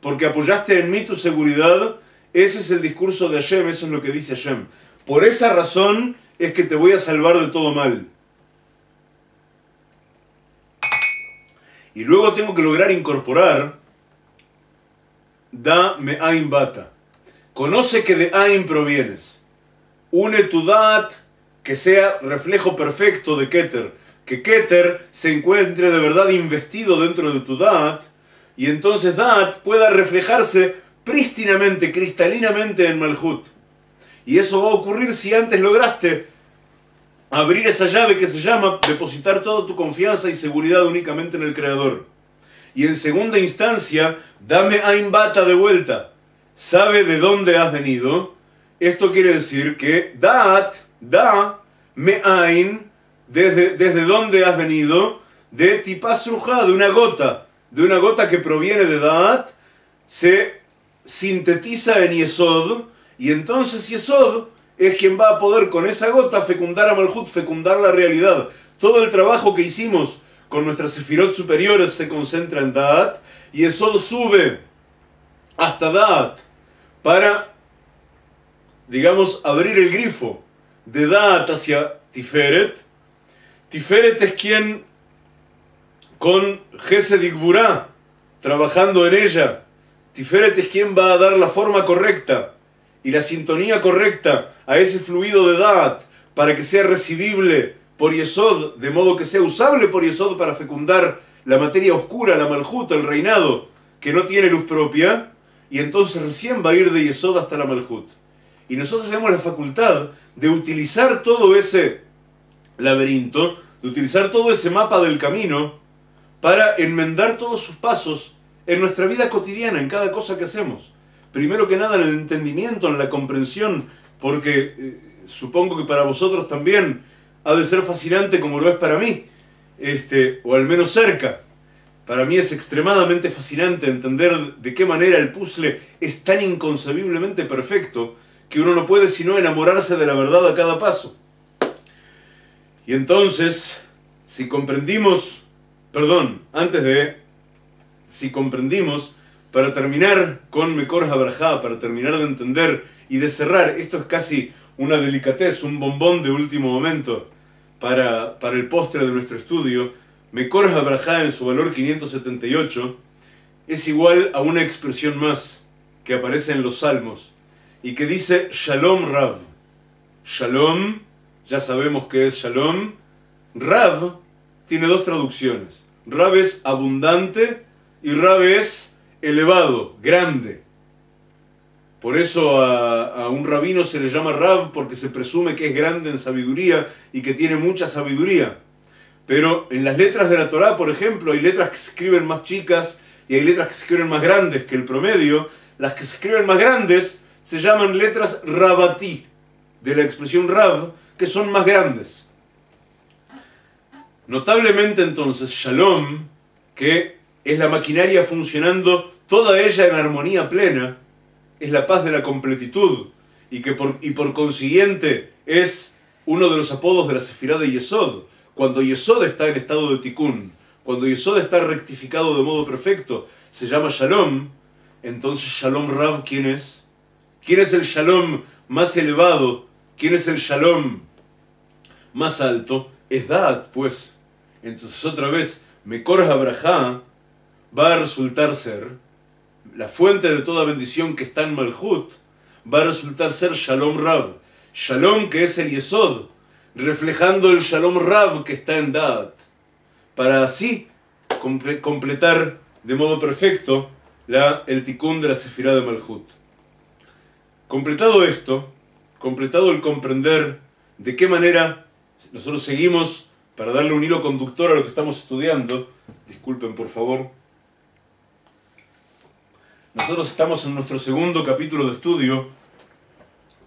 porque apoyaste en mí tu seguridad, ese es el discurso de Hashem, eso es lo que dice Hashem. Por esa razón es que te voy a salvar de todo mal. Y luego tengo que lograr incorporar Da Me'ain Bata. Conoce que de Ain provienes. Une tu Da'at que sea reflejo perfecto de Keter, que Keter se encuentre de verdad investido dentro de tu Da'at, y entonces Da'at pueda reflejarse prístinamente, cristalinamente en Malhut. Y eso va a ocurrir si antes lograste abrir esa llave que se llama depositar toda tu confianza y seguridad únicamente en el Creador. Y en segunda instancia, dame Ain Bata de vuelta. Sabe de dónde has venido. Esto quiere decir que Da'at, da, me Ain, desde dónde has venido, de Tipaz Rujá, de una gota que proviene de Da'at, se sintetiza en Yesod, y entonces Yesod es quien va a poder con esa gota fecundar a Malhut, fecundar la realidad. Todo el trabajo que hicimos con nuestras sefirot superiores se concentra en Da'at, y Yesod sube hasta Da'at para, digamos, abrir el grifo de Da'at hacia Tiferet. Tiferet es quien, con Gesed y Gvurá, trabajando en ella, Tiferet es quien va a dar la forma correcta y la sintonía correcta a ese fluido de Da'at para que sea recibible por Yesod, de modo que sea usable por Yesod para fecundar la materia oscura, la Malhut, el reinado, que no tiene luz propia, y entonces recién va a ir de Yesod hasta la Malhut. Y nosotros tenemos la facultad de utilizar todo ese laberinto, de utilizar todo ese mapa del camino para enmendar todos sus pasos en nuestra vida cotidiana, en cada cosa que hacemos. Primero que nada en el entendimiento, en la comprensión, porque supongo que para vosotros también ha de ser fascinante como lo es para mí, o al menos cerca. Para mí es extremadamente fascinante entender de qué manera el puzzle es tan inconcebiblemente perfecto que uno no puede sino enamorarse de la verdad a cada paso. Y entonces, si comprendimos, para terminar con Mekor HaBarajá, para terminar de entender y de cerrar, esto es casi una delicatez, un bombón de último momento para el postre de nuestro estudio. Mekor HaBarajá en su valor 578 es igual a una expresión más que aparece en los Salmos y que dice Shalom Rav. Shalom, ya sabemos que es Shalom. Rav tiene dos traducciones. Rav es abundante y Rav es elevado, grande. Por eso a un rabino se le llama Rav, porque se presume que es grande en sabiduría y que tiene mucha sabiduría. Pero en las letras de la Torá, por ejemplo, hay letras que se escriben más chicas y hay letras que se escriben más grandes que el promedio. Las que se escriben más grandes se llaman letras Rabatí, de la expresión Rav, que son más grandes. Notablemente entonces, Shalom, que es la maquinaria funcionando toda ella en armonía plena, es la paz de la completitud, y por consiguiente es uno de los apodos de la Sefirá de Yesod. Cuando Yesod está en estado de Tikkun, cuando Yesod está rectificado de modo perfecto, se llama Shalom. Entonces Shalom Rav, ¿quién es? ¿Quién es el Shalom más elevado? ¿Quién es el Shalom más alto? Es Da'at, pues. Entonces otra vez, Mekor HaBarajá va a resultar ser la fuente de toda bendición que está en Malhut, va a resultar ser Shalom Rav. Shalom, que es el Yesod, reflejando el Shalom Rav que está en Da'at, para así completar de modo perfecto el Tikkun de la Sefirá de Malhut. Completado esto, completado el comprender de qué manera nosotros seguimos, para darle un hilo conductor a lo que estamos estudiando, disculpen por favor, nosotros estamos en nuestro segundo capítulo de estudio,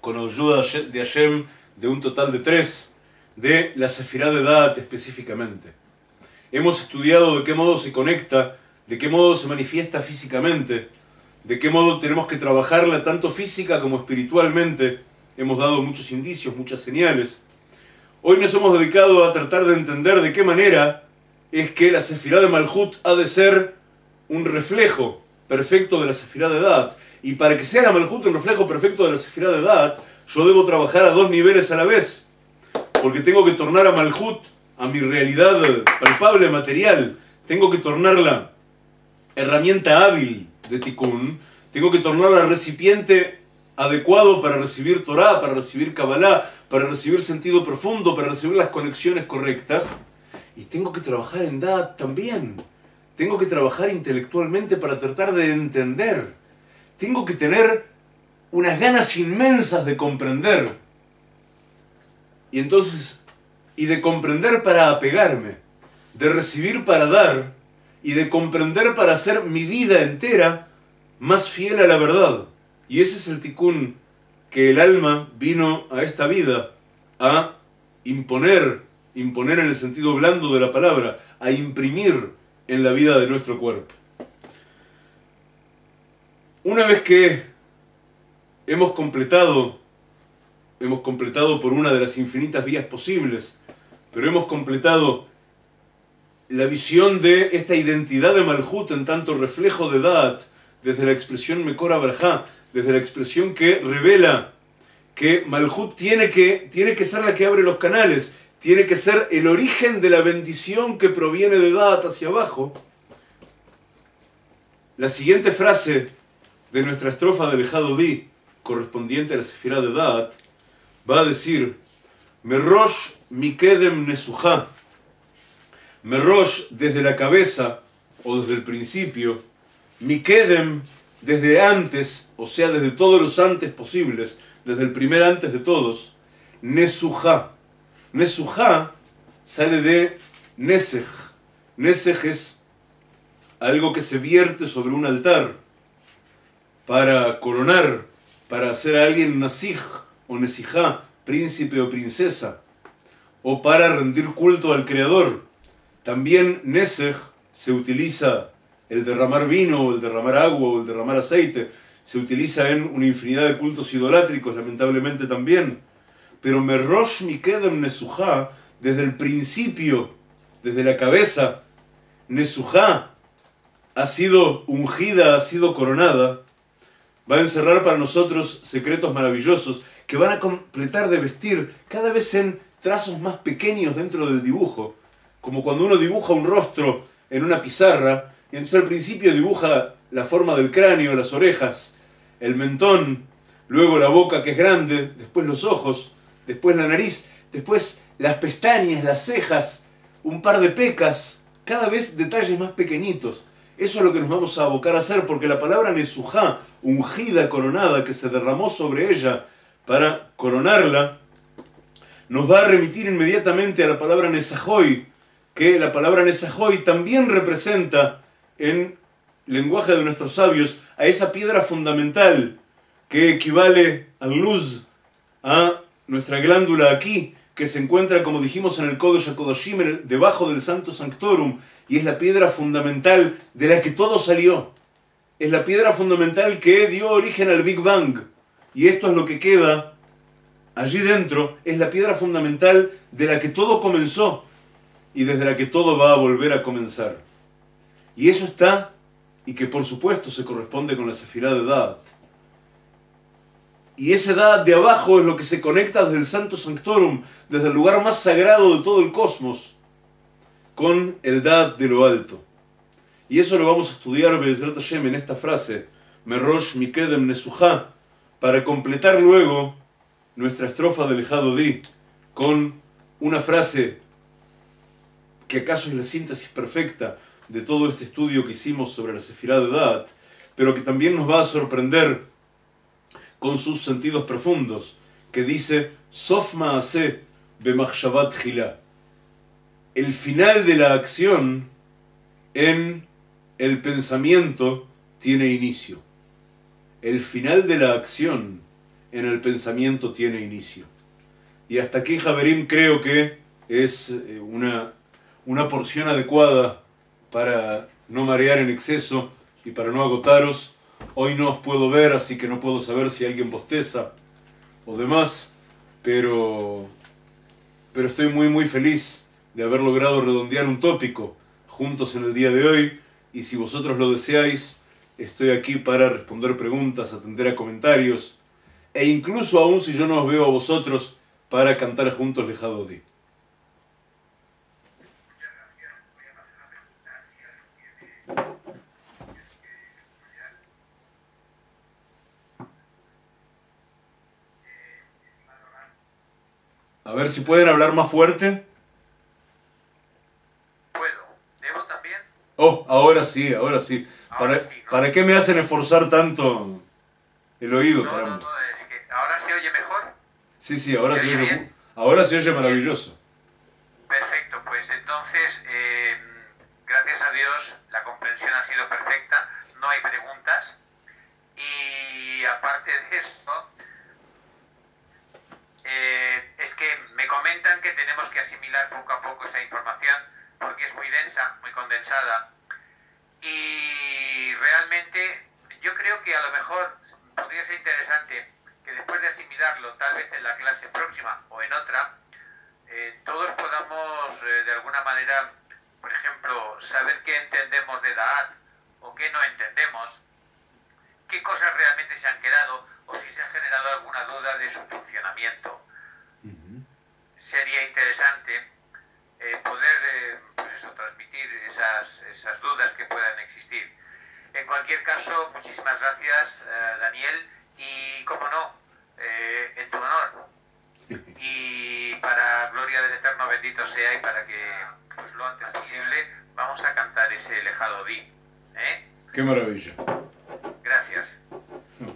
con ayuda de Hashem, de un total de 3, de la Sefirá de Da'at específicamente. Hemos estudiado de qué modo se conecta, de qué modo se manifiesta físicamente, de qué modo tenemos que trabajarla tanto física como espiritualmente. Hemos dado muchos indicios, muchas señales. Hoy nos hemos dedicado a tratar de entender de qué manera es que la Sefirá de Malhut ha de ser un reflejo perfecto de la Sefirá de Da'at. Y para que sea la Malhut un reflejo perfecto de la Sefirá de Da'at, yo debo trabajar a 2 niveles a la vez. Porque tengo que tornar a Malhut, a mi realidad palpable, material. Tengo que tornarla herramienta hábil de Tikkun. Tengo que tornarla recipiente adecuado para recibir Torah, para recibir Kabbalah, para recibir sentido profundo, para recibir las conexiones correctas. Y tengo que trabajar en Da'at también. Tengo que trabajar intelectualmente para tratar de entender. Tengo que tener unas ganas inmensas de comprender. Y entonces, y de comprender para apegarme, de recibir para dar, y de comprender para hacer mi vida entera más fiel a la verdad. Y ese es el tikkun que el alma vino a esta vida a imponer en el sentido blando de la palabra, a imprimir en la vida de nuestro cuerpo. Una vez que hemos completado por una de las infinitas vías posibles, pero hemos completado la visión de esta identidad de Malhut en tanto reflejo de Da'at, desde la expresión Mekor Abrahá, desde la expresión que revela que Malhut tiene que ser la que abre los canales, tiene que ser el origen de la bendición que proviene de Da'at hacia abajo. La siguiente frase de nuestra estrofa de Lejado Di, correspondiente a la Sefirá de Da'at, va a decir: Merosh mikedem nesuja. Merosh, desde la cabeza o desde el principio, mikedem, desde antes, o sea, desde todos los antes posibles, desde el primer antes de todos, nesuja. Nesuja sale de nesej. Nesej es algo que se vierte sobre un altar para coronar, para hacer a alguien nasij o nesijá, príncipe o princesa, o para rendir culto al Creador. También nesej se utiliza el derramar vino, o el derramar agua, o el derramar aceite, se utiliza en una infinidad de cultos idolátricos, lamentablemente también. Pero Merosh mikedem nesujá, desde el principio, desde la cabeza, nesujá ha sido ungida, ha sido coronada, va a encerrar para nosotros secretos maravillosos que van a completar de vestir cada vez en trazos más pequeños dentro del dibujo, como cuando uno dibuja un rostro en una pizarra, y entonces al principio dibuja la forma del cráneo, las orejas, el mentón, luego la boca que es grande, después los ojos, después la nariz, después las pestañas, las cejas, un par de pecas, cada vez detalles más pequeñitos. Eso es lo que nos vamos a abocar a hacer, porque la palabra nesujá, ungida, coronada, que se derramó sobre ella para coronarla, nos va a remitir inmediatamente a la palabra nesajoy, que la palabra nesajoy también representa en lenguaje de nuestros sabios a esa piedra fundamental que equivale al luz, a nuestra glándula aquí, que se encuentra, como dijimos en el Kodesh HaKodashim, debajo del Santo Sanctorum, y es la piedra fundamental de la que todo salió. Es la piedra fundamental que dio origen al Big Bang. Y esto es lo que queda allí dentro, es la piedra fundamental de la que todo comenzó y desde la que todo va a volver a comenzar. Y eso está, y que por supuesto se corresponde con la Sefirá de Da'at. Y ese Da'at de abajo es lo que se conecta desde el Santo Sanctorum, desde el lugar más sagrado de todo el cosmos, con el Da'at de lo alto. Y eso lo vamos a estudiar Be'ezrat Hashem en esta frase, Merosh mikedem nesujá, para completar luego nuestra estrofa de Lejado Di con una frase que acaso es la síntesis perfecta de todo este estudio que hicimos sobre la Sefirá de Da'at, pero que también nos va a sorprender con sus sentidos profundos, que dice Sof ma'aseh b'machshavat tchila, el final de la acción en el pensamiento tiene inicio. El final de la acción en el pensamiento tiene inicio. Y hasta aquí, Javerim, creo que es una porción adecuada para no marear en exceso y para no agotaros. Hoy no os puedo ver, así que no puedo saber si alguien bosteza o demás, pero estoy muy feliz de haber logrado redondear un tópico juntos en el día de hoy, y si vosotros lo deseáis, estoy aquí para responder preguntas, atender a comentarios, e incluso aún si yo no os veo a vosotros, para cantar juntos Lejado Di. A ver si pueden hablar más fuerte. ¿Puedo? ¿Debo también? Oh, ahora sí, ahora sí. Ahora sí, ¿no? ¿Para qué me hacen esforzar tanto el oído, No, caramba? no, es que ahora se oye mejor. Sí, sí, ahora ¿Se se oye oye, bien? ahora se oye maravilloso. Perfecto, pues entonces, gracias a Dios, la comprensión ha sido perfecta, no hay preguntas. Y aparte de eso, es que me comentan que tenemos que asimilar poco a poco esa información porque es muy densa, muy condensada. Y realmente yo creo que a lo mejor podría ser interesante que después de asimilarlo, tal vez en la clase próxima o en otra, todos podamos de alguna manera, por ejemplo, saber qué entendemos de Da'at o qué no entendemos, qué cosas realmente se han quedado o si se ha generado alguna duda de su funcionamiento. Sería interesante poder pues eso, transmitir esas dudas que puedan existir. En cualquier caso, muchísimas gracias, Daniel, y como no, en tu honor. Y para gloria del Eterno bendito sea y para que pues, lo antes posible vamos a cantar ese Lejado Di. Qué maravilla. Gracias.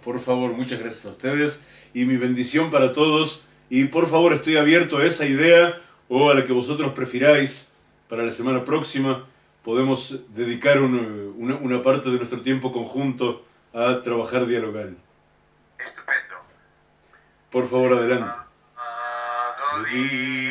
Por favor, muchas gracias a ustedes y mi bendición para todos. Y por favor, estoy abierto a esa idea o a la que vosotros prefiráis para la semana próxima. Podemos dedicar una parte de nuestro tiempo conjunto a trabajar dialogal. Estupendo. Por favor, adelante. Di.